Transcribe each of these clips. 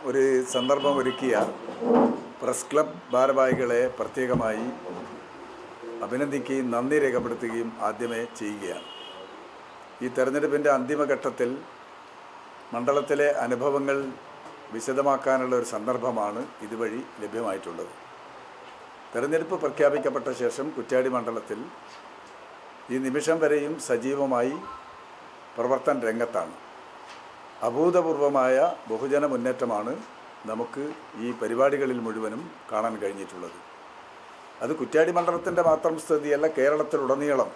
ഒരു സന്ദർഭം ഒരുക്കിയ പ്രസ് ക്ലബ് ഭാരവാഹികളെ പ്രത്യേകമായി അഭിനന്ദിക്കുകയും നന്ദി രേഖപ്പെടുത്തുകയും ആദ്യമേ ചെയ്യുകയാണ്. ഈ തെരഞ്ഞെടുപ്പിൻ്റെ അന്തിമഘട്ടത്തിൽ മണ്ഡലത്തിലെ അനുഭവങ്ങൾ വിശദമാക്കാനുള്ള ഒരു സന്ദർഭമാണ് ഇതുവഴി ലഭ്യമായിട്ടുള്ളത്. തെരഞ്ഞെടുപ്പ് പ്രഖ്യാപിക്കപ്പെട്ട ശേഷം കുറ്റ്യാടി മണ്ഡലത്തിൽ ഈ നിമിഷം വരെയും സജീവമായി പ്രവർത്തന രംഗത്താണ്. അഭൂതപൂർവമായ ബഹുജന മുന്നേറ്റമാണ് നമുക്ക് ഈ പരിപാടികളിൽ മുഴുവനും കാണാൻ കഴിഞ്ഞിട്ടുള്ളത്. അത് കുറ്റ്യാടി മണ്ഡലത്തിൻ്റെ മാത്രം സ്ഥിതിയല്ല, കേരളത്തിലുടനീളം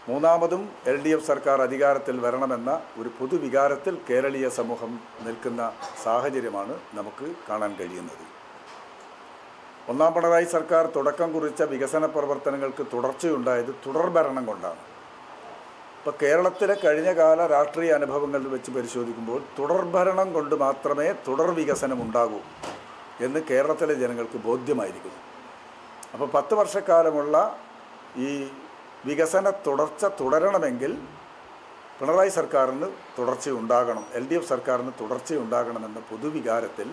മൂന്നാമതും LDF സർക്കാർ അധികാരത്തിൽ വരണമെന്ന ഒരു പൊതുവികാരത്തിൽ കേരളീയ സമൂഹം നിൽക്കുന്ന സാഹചര്യമാണ് നമുക്ക് കാണാൻ കഴിയുന്നത്. ഒന്നാം പിണറായി സർക്കാർ തുടക്കം കുറിച്ച വികസന പ്രവർത്തനങ്ങൾക്ക് തുടർച്ചയുണ്ടായത് തുടർഭരണം കൊണ്ടാണ്. ഇപ്പോൾ കേരളത്തിലെ കഴിഞ്ഞകാല രാഷ്ട്രീയ അനുഭവങ്ങൾ വെച്ച് പരിശോധിക്കുമ്പോൾ തുടർഭരണം കൊണ്ട് മാത്രമേ തുടർ വികസനം ഉണ്ടാകൂ എന്ന് കേരളത്തിലെ ജനങ്ങൾക്ക് ബോധ്യമായിരിക്കുന്നു. അപ്പോൾ 10 വർഷക്കാലമുള്ള ഈ വികസന തുടർച്ച തുടരണമെങ്കിൽ പിണറായി സർക്കാരിന് തുടർച്ചയുണ്ടാകണം, LDF സർക്കാരിന് തുടർച്ചയുണ്ടാകണമെന്ന പൊതുവികാരത്തിൽ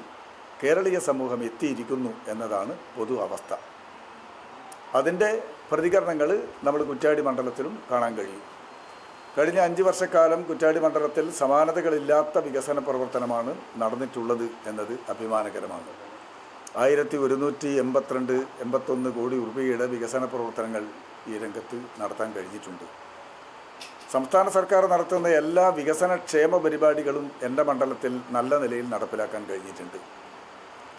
കേരളീയ സമൂഹം എത്തിയിരിക്കുന്നു എന്നതാണ് പൊതു അവസ്ഥ. അതിൻ്റെ പ്രതികരണങ്ങൾ നമ്മൾ കുറ്റ്യാടി മണ്ഡലത്തിലും കാണാൻ കഴിയും. കഴിഞ്ഞ 5 വർഷക്കാലം കുറ്റ്യാടി മണ്ഡലത്തിൽ സമാനതകളില്ലാത്ത വികസന പ്രവർത്തനമാണ് നടന്നിട്ടുള്ളത് എന്നത് അഭിമാനകരമാണ്. 1182-81 കോടി രൂപയുടെ വികസന പ്രവർത്തനങ്ങൾ ഈ രംഗത്ത് നടത്താൻ കഴിഞ്ഞിട്ടുണ്ട്. സംസ്ഥാന സർക്കാർ നടത്തുന്ന എല്ലാ വികസന ക്ഷേമ പരിപാടികളും എൻ്റെ മണ്ഡലത്തിൽ നല്ല നിലയിൽ നടപ്പിലാക്കാൻ കഴിഞ്ഞിട്ടുണ്ട്.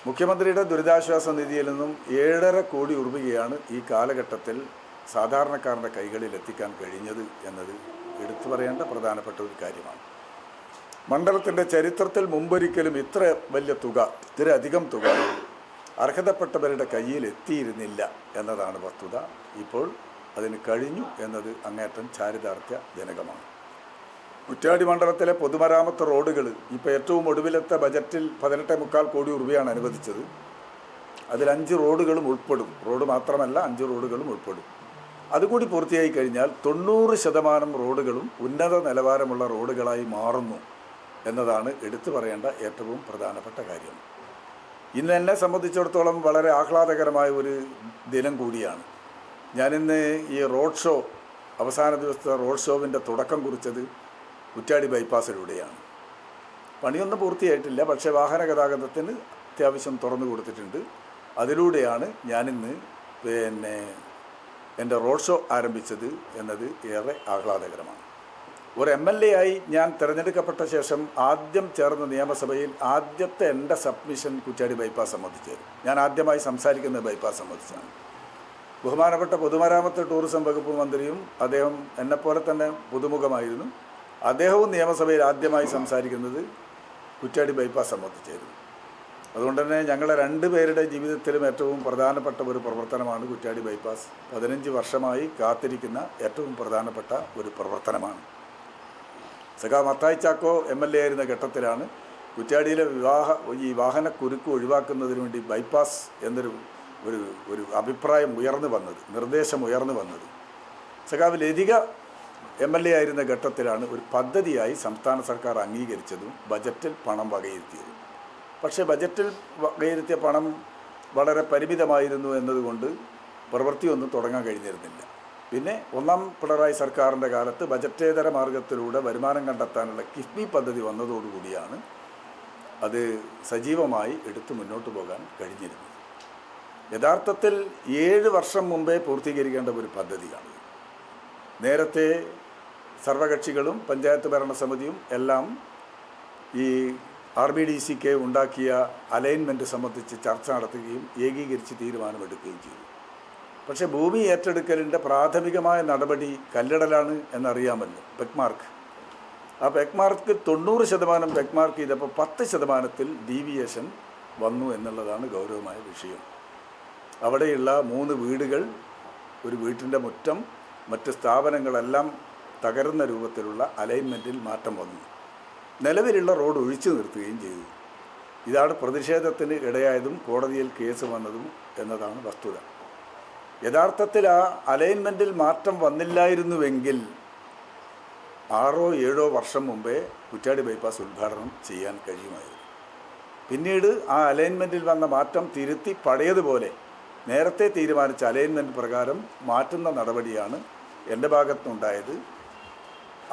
മുഖ്യമന്ത്രിയുടെ ദുരിതാശ്വാസ നിധിയിൽ നിന്നും 7.5 കോടി രൂപയാണ് ഈ കാലഘട്ടത്തിൽ സാധാരണക്കാരൻ്റെ കൈകളിൽ എത്തിക്കാൻ കഴിഞ്ഞത് എന്നത് എടുത്തു പറയേണ്ട പ്രധാനപ്പെട്ട ഒരു കാര്യമാണ്. മണ്ഡലത്തിൻ്റെ ചരിത്രത്തിൽ മുമ്പൊരിക്കലും ഇത്ര വലിയ തുക, ഇത്രയധികം തുക അർഹതപ്പെട്ടവരുടെ കയ്യിൽ എത്തിയിരുന്നില്ല എന്നതാണ് വസ്തുത. ഇപ്പോൾ അതിന് കഴിഞ്ഞു എന്നത് അങ്ങേറ്റം ചാരിതാർത്ഥ്യജനകമാണ്. കുറ്റ്യാടി മണ്ഡലത്തിലെ പൊതുമരാമത്ത് റോഡുകൾ ഇപ്പോൾ ഏറ്റവും ഒടുവിലത്തെ ബജറ്റിൽ 18.25 കോടി രൂപയാണ് അനുവദിച്ചത്. അതിൽ 5 റോഡുകളും ഉൾപ്പെടും. റോഡ് മാത്രമല്ല, 5 റോഡുകളും ഉൾപ്പെടും. അതുകൂടി പൂർത്തിയായി കഴിഞ്ഞാൽ 90% റോഡുകളും ഉന്നത നിലവാരമുള്ള റോഡുകളായി മാറുന്നു എന്നതാണ് എടുത്തു പറയേണ്ട ഏറ്റവും പ്രധാനപ്പെട്ട കാര്യം. ഇന്ന് എന്നെ സംബന്ധിച്ചിടത്തോളം വളരെ ആഹ്ലാദകരമായ ഒരു ദിനം കൂടിയാണ്. ഞാനിന്ന് ഈ റോഡ് ഷോ, അവസാന ദിവസത്തെ റോഡ് ഷോവിൻ്റെ തുടക്കം കുറിച്ചത് കുറ്റ്യാടി ബൈപ്പാസിലൂടെയാണ്. പണിയൊന്നും പൂർത്തിയായിട്ടില്ല, പക്ഷേ വാഹന ഗതാഗതത്തിന് അത്യാവശ്യം തുറന്നു കൊടുത്തിട്ടുണ്ട്. അതിലൂടെയാണ് ഞാനിന്ന് എൻ്റെ റോഡ് ഷോ ആരംഭിച്ചത് എന്നത് ഏറെ ആഹ്ലാദകരമാണ്. ഒരു MLA ആയി ഞാൻ തിരഞ്ഞെടുക്കപ്പെട്ട ശേഷം ആദ്യം ചേർന്ന നിയമസഭയിൽ ആദ്യത്തെ എൻ്റെ സബ്മിഷൻ കുറ്റ്യാടി ബൈപ്പാസ് സംബന്ധിച്ചായിരുന്നു. ഞാൻ ആദ്യമായി സംസാരിക്കുന്നത് ബൈപ്പാസ് സംബന്ധിച്ചാണ്. ബഹുമാനപ്പെട്ട പൊതുമരാമത്ത് ടൂറിസം വകുപ്പ് മന്ത്രിയും അദ്ദേഹം എന്നെപ്പോലെ തന്നെ പുതുമുഖമായിരുന്നു. അദ്ദേഹവും നിയമസഭയിൽ ആദ്യമായി സംസാരിക്കുന്നത് കുറ്റ്യാടി ബൈപ്പാസ് സംബന്ധിച്ചായിരുന്നു. അതുകൊണ്ട് തന്നെ ഞങ്ങളെ 2 പേരുടെ ജീവിതത്തിലും ഏറ്റവും പ്രധാനപ്പെട്ട ഒരു പ്രവർത്തനമാണ് കുറ്റ്യാടി ബൈപ്പാസ്. 15 വർഷമായി കാത്തിരിക്കുന്ന ഏറ്റവും പ്രധാനപ്പെട്ട ഒരു പ്രവർത്തനമാണ്. സഖാ മത്തായി ചാക്കോ MLA ആയിരുന്ന ഘട്ടത്തിലാണ് കുറ്റ്യാടിയിലെ ഈ വാഹനക്കുരുക്ക് ഒഴിവാക്കുന്നതിന് വേണ്ടി ബൈപ്പാസ് എന്നൊരു ഒരു അഭിപ്രായം ഉയർന്നു വന്നത്, നിർദ്ദേശം ഉയർന്നു വന്നത്. സഖാവ് ലതിക MLA ആയിരുന്ന ഘട്ടത്തിലാണ് ഒരു പദ്ധതിയായി സംസ്ഥാന സർക്കാർ അംഗീകരിച്ചതും ബജറ്റിൽ പണം വകയിരുത്തിയത്. പക്ഷേ ബജറ്റിൽ വകയിരുത്തിയ പണം വളരെ പരിമിതമായിരുന്നു എന്നതുകൊണ്ട് പ്രവൃത്തിയൊന്നും തുടങ്ങാൻ കഴിഞ്ഞിരുന്നില്ല. പിന്നെ ഒന്നാം പിണറായി സർക്കാരിൻ്റെ കാലത്ത് ബജറ്റേതര മാർഗത്തിലൂടെ വരുമാനം കണ്ടെത്താനുള്ള കിഫ്ബി പദ്ധതി വന്നതോടുകൂടിയാണ് അത് സജീവമായി എടുത്തു മുന്നോട്ട് പോകാൻ കഴിഞ്ഞിരുന്നത്. യഥാർത്ഥത്തിൽ 7 വർഷം മുമ്പേ പൂർത്തീകരിക്കേണ്ട ഒരു പദ്ധതിയാണ്. നേരത്തെ സർവകക്ഷികളും പഞ്ചായത്ത് ഭരണസമിതിയും എല്ലാം ഈ RBDCK ഉണ്ടാക്കിയ അലൈൻമെൻറ്റ് സംബന്ധിച്ച് ചർച്ച നടത്തുകയും ഏകീകരിച്ച് തീരുമാനമെടുക്കുകയും ചെയ്തു. പക്ഷേ ഭൂമി ഏറ്റെടുക്കലിൻ്റെ പ്രാഥമികമായ നടപടി കല്ലിടലാണ് എന്നറിയാമല്ലോ, പെക്മാർക്ക്. ആ പെക്മാർക്ക് 90% പെക്മാർക്ക് ചെയ്തപ്പോൾ 10% ഡീവിയേഷൻ വന്നു എന്നുള്ളതാണ് ഗൗരവമായ വിഷയം. അവിടെയുള്ള 3 വീടുകൾ, ഒരു വീട്ടിൻ്റെ മുറ്റം, മറ്റ് സ്ഥാപനങ്ങളെല്ലാം തകരുന്ന രൂപത്തിലുള്ള അലൈൻമെൻറ്റിൽ മാറ്റം വന്നു. നിലവിലുള്ള റോഡ് ഒഴിച്ചു നിർത്തുകയും ചെയ്തു. ഇതാണ് പ്രതിഷേധത്തിന് ഇടയായതും കോടതിയിൽ കേസ് വന്നതും എന്നതാണ് വസ്തുത. യഥാർത്ഥത്തിൽ ആ അലൈൻമെൻറ്റിൽ മാറ്റം വന്നില്ലായിരുന്നുവെങ്കിൽ 6-7 വർഷം മുമ്പേ കുറ്റ്യാടി ബൈപ്പാസ് ഉദ്ഘാടനം ചെയ്യാൻ കഴിയുമായിരുന്നു. പിന്നീട് ആ അലൈൻമെൻറ്റിൽ വന്ന മാറ്റം തിരുത്തി പഴയതുപോലെ നേരത്തെ തീരുമാനിച്ച അലൈൻമെൻറ്റ് പ്രകാരം മാറ്റുന്ന നടപടിയാണ് എൻ്റെ ഭാഗത്തുനിന്നുണ്ടായത്.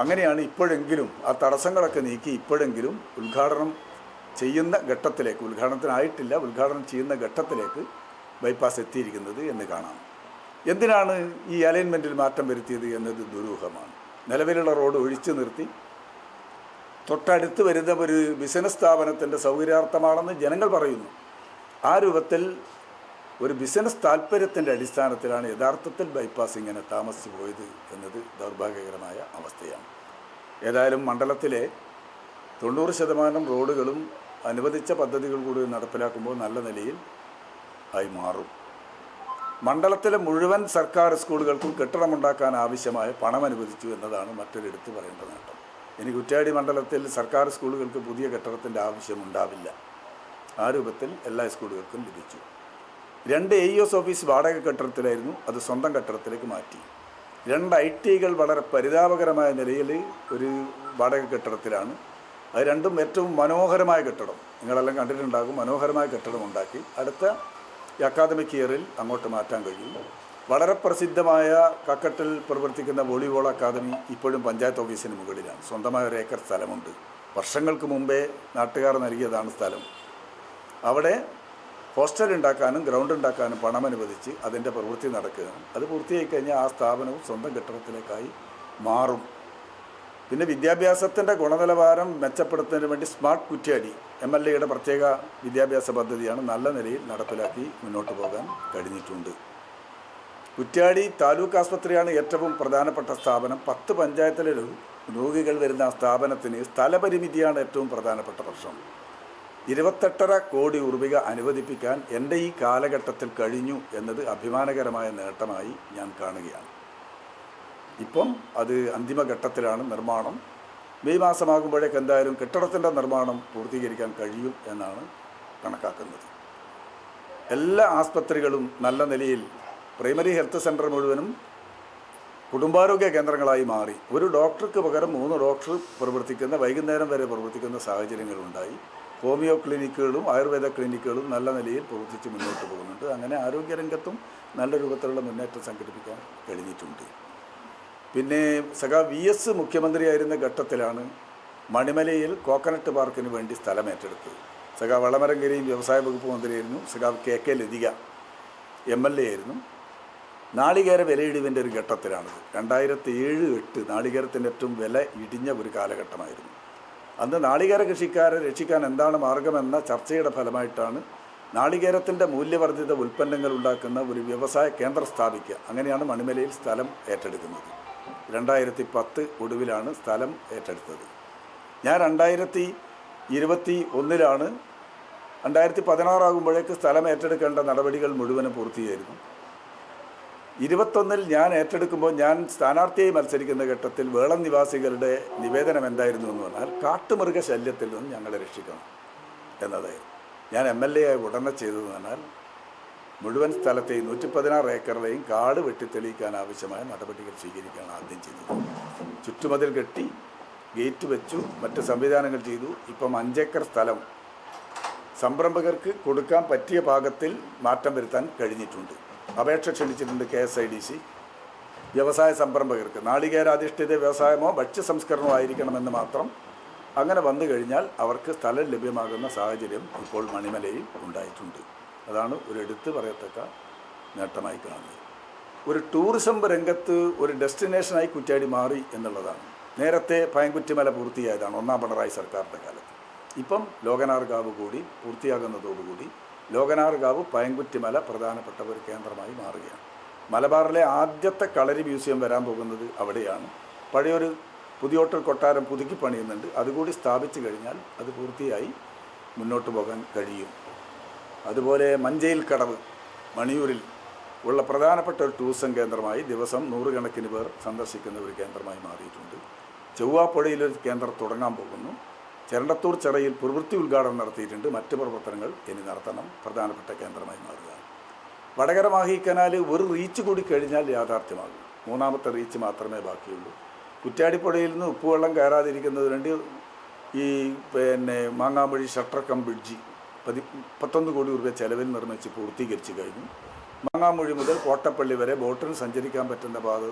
അങ്ങനെയാണ് ഇപ്പോഴെങ്കിലും ആ തടസ്സങ്ങളൊക്കെ നീക്കി ഇപ്പോഴെങ്കിലും ഉദ്ഘാടനം ചെയ്യുന്ന ഘട്ടത്തിലേക്ക്, ഉദ്ഘാടനത്തിനായിട്ടില്ല, ഉദ്ഘാടനം ചെയ്യുന്ന ഘട്ടത്തിലേക്ക് ബൈപ്പാസ് എത്തിയിരിക്കുന്നത് എന്ന് കാണാം. എന്തിനാണ് ഈ അലൈൻമെൻറ്റിൽ മാറ്റം വരുത്തിയത് എന്നത് ദുരൂഹമാണ്. നിലവിലുള്ള റോഡ് ഒഴിച്ചു നിർത്തി തൊട്ടടുത്ത് വരുന്ന ഒരു ബിസിനസ് സ്ഥാപനത്തിൻ്റെ സൗകര്യാർത്ഥമാണെന്ന് ജനങ്ങൾ പറയുന്നു. ആ രൂപത്തിൽ ഒരു ബിസിനസ് താല്പര്യത്തിൻ്റെ അടിസ്ഥാനത്തിലാണ് യഥാർത്ഥത്തിൽ ബൈപ്പാസ് ഇങ്ങനെ താമസിച്ചു പോയത് എന്നത് ദൗർഭാഗ്യകരമായ അവസ്ഥയാണ്. ഏതായാലും മണ്ഡലത്തിലെ 90% റോഡുകളും അനുവദിച്ച പദ്ധതികൾ കൂടി നടപ്പിലാക്കുമ്പോൾ നല്ല നിലയിൽ ആയി മാറും. മണ്ഡലത്തിലെ മുഴുവൻ സർക്കാർ സ്കൂളുകൾക്കും കെട്ടിടമുണ്ടാക്കാൻ ആവശ്യമായ പണം അനുവദിച്ചു എന്നതാണ് മറ്റൊരു എടുത്തു പറയേണ്ട നേട്ടം. ഇനി കുറ്റ്യാടി മണ്ഡലത്തിൽ സർക്കാർ സ്കൂളുകൾക്ക് പുതിയ കെട്ടിടത്തിൻ്റെ ആവശ്യമുണ്ടാവില്ല. ആ രൂപത്തിൽ എല്ലാ സ്കൂളുകൾക്കും ലഭിച്ചു. 2 AEOS ഓഫീസ് വാടക കെട്ടിടത്തിലായിരുന്നു, അത് സ്വന്തം കെട്ടിടത്തിലേക്ക് മാറ്റി. 2 ITകൾ വളരെ പരിതാപകരമായ നിലയിൽ ഒരു വാടക കെട്ടിടത്തിലാണ്. അത് രണ്ടും ഏറ്റവും മനോഹരമായ കെട്ടിടം, നിങ്ങളെല്ലാം കണ്ടിട്ടുണ്ടാകും. മനോഹരമായ കെട്ടിടം ഉണ്ടാക്കി അടുത്ത അക്കാദമിക് ഇയറിൽ അങ്ങോട്ട് മാറ്റാൻ കഴിയും. വളരെ പ്രസിദ്ധമായ കക്കട്ടിൽ പ്രവർത്തിക്കുന്ന വോളിബോൾ അക്കാദമി ഇപ്പോഴും പഞ്ചായത്ത് ഓഫീസിന് മുകളിലാണ്. സ്വന്തമായ 1 ഏക്കർ സ്ഥലമുണ്ട്. വർഷങ്ങൾക്ക് മുമ്പേ നാട്ടുകാർ നൽകിയതാണ് സ്ഥലം. അവിടെ ഹോസ്റ്റൽ ഉണ്ടാക്കാനും ഗ്രൗണ്ട് ഉണ്ടാക്കാനും പണം അനുവദിച്ച് അതിൻ്റെ പ്രവൃത്തി നടക്കുകയാണ്. അത് പൂർത്തിയായി കഴിഞ്ഞാൽ ആ സ്ഥാപനവും സ്വന്തം കെട്ടിടത്തിലേക്കായി മാറും. പിന്നെ വിദ്യാഭ്യാസത്തിൻ്റെ ഗുണനിലവാരം മെച്ചപ്പെടുത്തുന്നതിന് വേണ്ടി സ്മാർട്ട് കുറ്റ്യാടി MLAയുടെ പ്രത്യേക വിദ്യാഭ്യാസ പദ്ധതിയാണ് നല്ല നിലയിൽ നടപ്പിലാക്കി മുന്നോട്ട് പോകാൻ കഴിഞ്ഞിട്ടുണ്ട്. കുറ്റ്യാടി താലൂക്ക് ആസ്പത്രിയാണ് ഏറ്റവും പ്രധാനപ്പെട്ട സ്ഥാപനം. 10 പഞ്ചായത്തിലെ രോഗികൾ വരുന്ന ആ സ്ഥാപനത്തിന് സ്ഥലപരിമിതിയാണ് ഏറ്റവും പ്രധാനപ്പെട്ട പ്രശ്നം. 28.5 കോടി രൂപ അനുവദിപ്പിക്കാൻ എൻ്റെ ഈ കാലഘട്ടത്തിൽ കഴിഞ്ഞു എന്നത് അഭിമാനകരമായ നേട്ടമായി ഞാൻ കാണുകയാണ്. ഇപ്പം അത് അന്തിമഘട്ടത്തിലാണ് നിർമ്മാണം. മെയ് മാസമാകുമ്പോഴേക്ക് എന്തായാലും കെട്ടിടത്തിൻ്റെ നിർമ്മാണം പൂർത്തീകരിക്കാൻ കഴിയും എന്നാണ് കണക്കാക്കുന്നത്. എല്ലാ ആസ്പത്രികളും നല്ല നിലയിൽ പ്രൈമറി ഹെൽത്ത് സെൻ്റർ മുഴുവനും കുടുംബാരോഗ്യ കേന്ദ്രങ്ങളായി മാറി. ഒരു ഡോക്ടർക്ക് പകരം 3 ഡോക്ടർ പ്രവർത്തിക്കുന്ന, വൈകുന്നേരം വരെ പ്രവർത്തിക്കുന്ന സാഹചര്യങ്ങളുണ്ടായി. ഹോമിയോ ക്ലിനിക്കുകളും ആയുർവേദ ക്ലിനിക്കുകളും നല്ല നിലയിൽ പ്രവർത്തിച്ച് മുന്നോട്ട് പോകുന്നുണ്ട്. അങ്ങനെ ആരോഗ്യരംഗത്തും നല്ല രൂപത്തിലുള്ള മുന്നേറ്റം സംഘടിപ്പിക്കാൻ കഴിഞ്ഞിട്ടുണ്ട്. പിന്നെ VS മുഖ്യമന്ത്രിയായിരുന്ന ഘട്ടത്തിലാണ് മണിമലയിൽ കോക്കനട്ട് പാർക്കിന് വേണ്ടി സ്ഥലം ഏറ്റെടുത്തത്. വളമരങ്കരയും വ്യവസായ വകുപ്പ് മന്ത്രിയായിരുന്നു. KK ലതിക MLA ആയിരുന്നു. നാളികേര വിലയിടിവിൻ്റെ ഒരു ഘട്ടത്തിലാണിത്. 2007-08 നാളികേരത്തിൻ്റെ ഏറ്റവും വില ഇടിഞ്ഞ ഒരു കാലഘട്ടമായിരുന്നു. അന്ന് നാളികേര കൃഷിക്കാരെ രക്ഷിക്കാൻ എന്താണ് മാർഗമെന്ന ചർച്ചയുടെ ഫലമായിട്ടാണ് നാളികേരത്തിൻ്റെ മൂല്യവർദ്ധിത ഉൽപ്പന്നങ്ങൾ ഉണ്ടാക്കുന്ന ഒരു വ്യവസായ കേന്ദ്രം സ്ഥാപിക്കുക. അങ്ങനെയാണ് മണിമലയിൽ സ്ഥലം ഏറ്റെടുക്കുന്നത്. 2010 ഒടുവിലാണ് സ്ഥലം ഏറ്റെടുത്തത്. ഞാൻ 2021 2016 ആകുമ്പോഴേക്ക് സ്ഥലം ഏറ്റെടുക്കേണ്ട നടപടികൾ മുഴുവനും പൂർത്തിയായിരുന്നു. 2021 ഞാൻ ഏറ്റെടുക്കുമ്പോൾ ഞാൻ സ്ഥാനാർത്ഥിയായി മത്സരിക്കുന്ന ഘട്ടത്തിൽ വേളം നിവാസികളുടെ നിവേദനം എന്തായിരുന്നു എന്ന് പറഞ്ഞാൽ കാട്ടുമൃഗ ശല്യത്തിൽ നിന്ന് ഞങ്ങളെ രക്ഷിക്കണം എന്നതായിരുന്നു. ഞാൻ MLA ആയി ഉടനെ ചെയ്തതെന്ന് പറഞ്ഞാൽ മുഴുവൻ സ്ഥലത്തെയും 116 ഏക്കറിലെയും കാട് വെട്ടിത്തെളിയിക്കാൻ ആവശ്യമായ നടപടികൾ സ്വീകരിക്കുകയാണ് ആദ്യം ചെയ്തത്. ചുറ്റുമതിൽ കെട്ടി, ഗേറ്റ് വെച്ചു, മറ്റ് സംവിധാനങ്ങൾ ചെയ്തു. ഇപ്പം 5 ഏക്കർ സ്ഥലം സംരംഭകർക്ക് കൊടുക്കാൻ പറ്റിയ പാകത്തിൽ മാറ്റം വരുത്താൻ കഴിഞ്ഞിട്ടുണ്ട്. അപേക്ഷ ക്ഷണിച്ചിട്ടുണ്ട് KSIDC. വ്യവസായ സംരംഭകർക്ക് നാളികേരാധിഷ്ഠിത വ്യവസായമോ ഭക്ഷ്യ സംസ്കരണമോ ആയിരിക്കണമെന്ന് മാത്രം. അങ്ങനെ വന്നു കഴിഞ്ഞാൽ അവർക്ക് സ്ഥലം ലഭ്യമാകുന്ന സാഹചര്യം ഇപ്പോൾ മണിമലയിൽ ഉണ്ടായിട്ടുണ്ട്. അതാണ് ഒരു എടുത്തു പറയത്തക്ക നേട്ടമായി കാണുന്നത്. ഒരു ടൂറിസം രംഗത്ത് ഒരു ഡെസ്റ്റിനേഷനായി കുറ്റ്യാടി മാറി എന്നുള്ളതാണ്. നേരത്തെ പയൻകുറ്റിമല പൂർത്തിയായതാണ് 1ാം പിണറായി സർക്കാരിൻ്റെ കാലത്ത്. ഇപ്പം ലോകനാർകാവ് കൂടി പൂർത്തിയാകുന്നതോടുകൂടി ലോകനാർകാവ് പയൻകുറ്റിമല പ്രധാനപ്പെട്ട ഒരു കേന്ദ്രമായി മാറുകയാണ്. മലബാറിലെ ആദ്യത്തെ കളരി മ്യൂസിയം വരാൻ പോകുന്നത് അവിടെയാണ്. പഴയൊരു പുതിയോട്ടൽ കൊട്ടാരം പുതുക്കി പണിയുന്നുണ്ട്. അതുകൂടി സ്ഥാപിച്ചു കഴിഞ്ഞാൽ അത് പൂർത്തിയായി മുന്നോട്ട് പോകാൻ കഴിയും. അതുപോലെ മഞ്ചയിൽ കടവ് മണിയൂരിൽ ഉള്ള പ്രധാനപ്പെട്ട ഒരു ടൂറിസം കേന്ദ്രമായി ദിവസം 100 കണക്കിന് പേർ സന്ദർശിക്കുന്ന ഒരു കേന്ദ്രമായി മാറിയിട്ടുണ്ട്. ചൊവ്വാപ്പുഴയിലൊരു കേന്ദ്രം തുടങ്ങാൻ പോകുന്നു. ചെരണ്ടത്തൂർ ചിറയിൽ പ്രവൃത്തി ഉദ്ഘാടനം നടത്തിയിട്ടുണ്ട്. മറ്റ് പ്രവർത്തനങ്ങൾ ഇനി നടത്തണം. പ്രധാനപ്പെട്ട കേന്ദ്രമായി മാറുകയാണ്. വടകര മാഹി കനാൽ ഒരു റീച്ച് കൂടി കഴിഞ്ഞാൽ യാഥാർത്ഥ്യമാകും. 3ാമത്തെ റീച്ച് മാത്രമേ ബാക്കിയുള്ളൂ. കുറ്റ്യാടിപ്പുഴയിൽ നിന്ന് ഉപ്പുവെള്ളം കയറാതിരിക്കുന്നതിന് വേണ്ടി ഈ മാങ്ങാമ്പഴി ഷട്ടർ കം ബ്രിഡ്ജ് 31 കോടി രൂപ ചെലവിൽ നിർമ്മിച്ച് പൂർത്തീകരിച്ചു കഴിഞ്ഞു. മാങ്ങാമൊഴി മുതൽ കോട്ടപ്പള്ളി വരെ ബോട്ടിന് സഞ്ചരിക്കാൻ പറ്റുന്ന പാത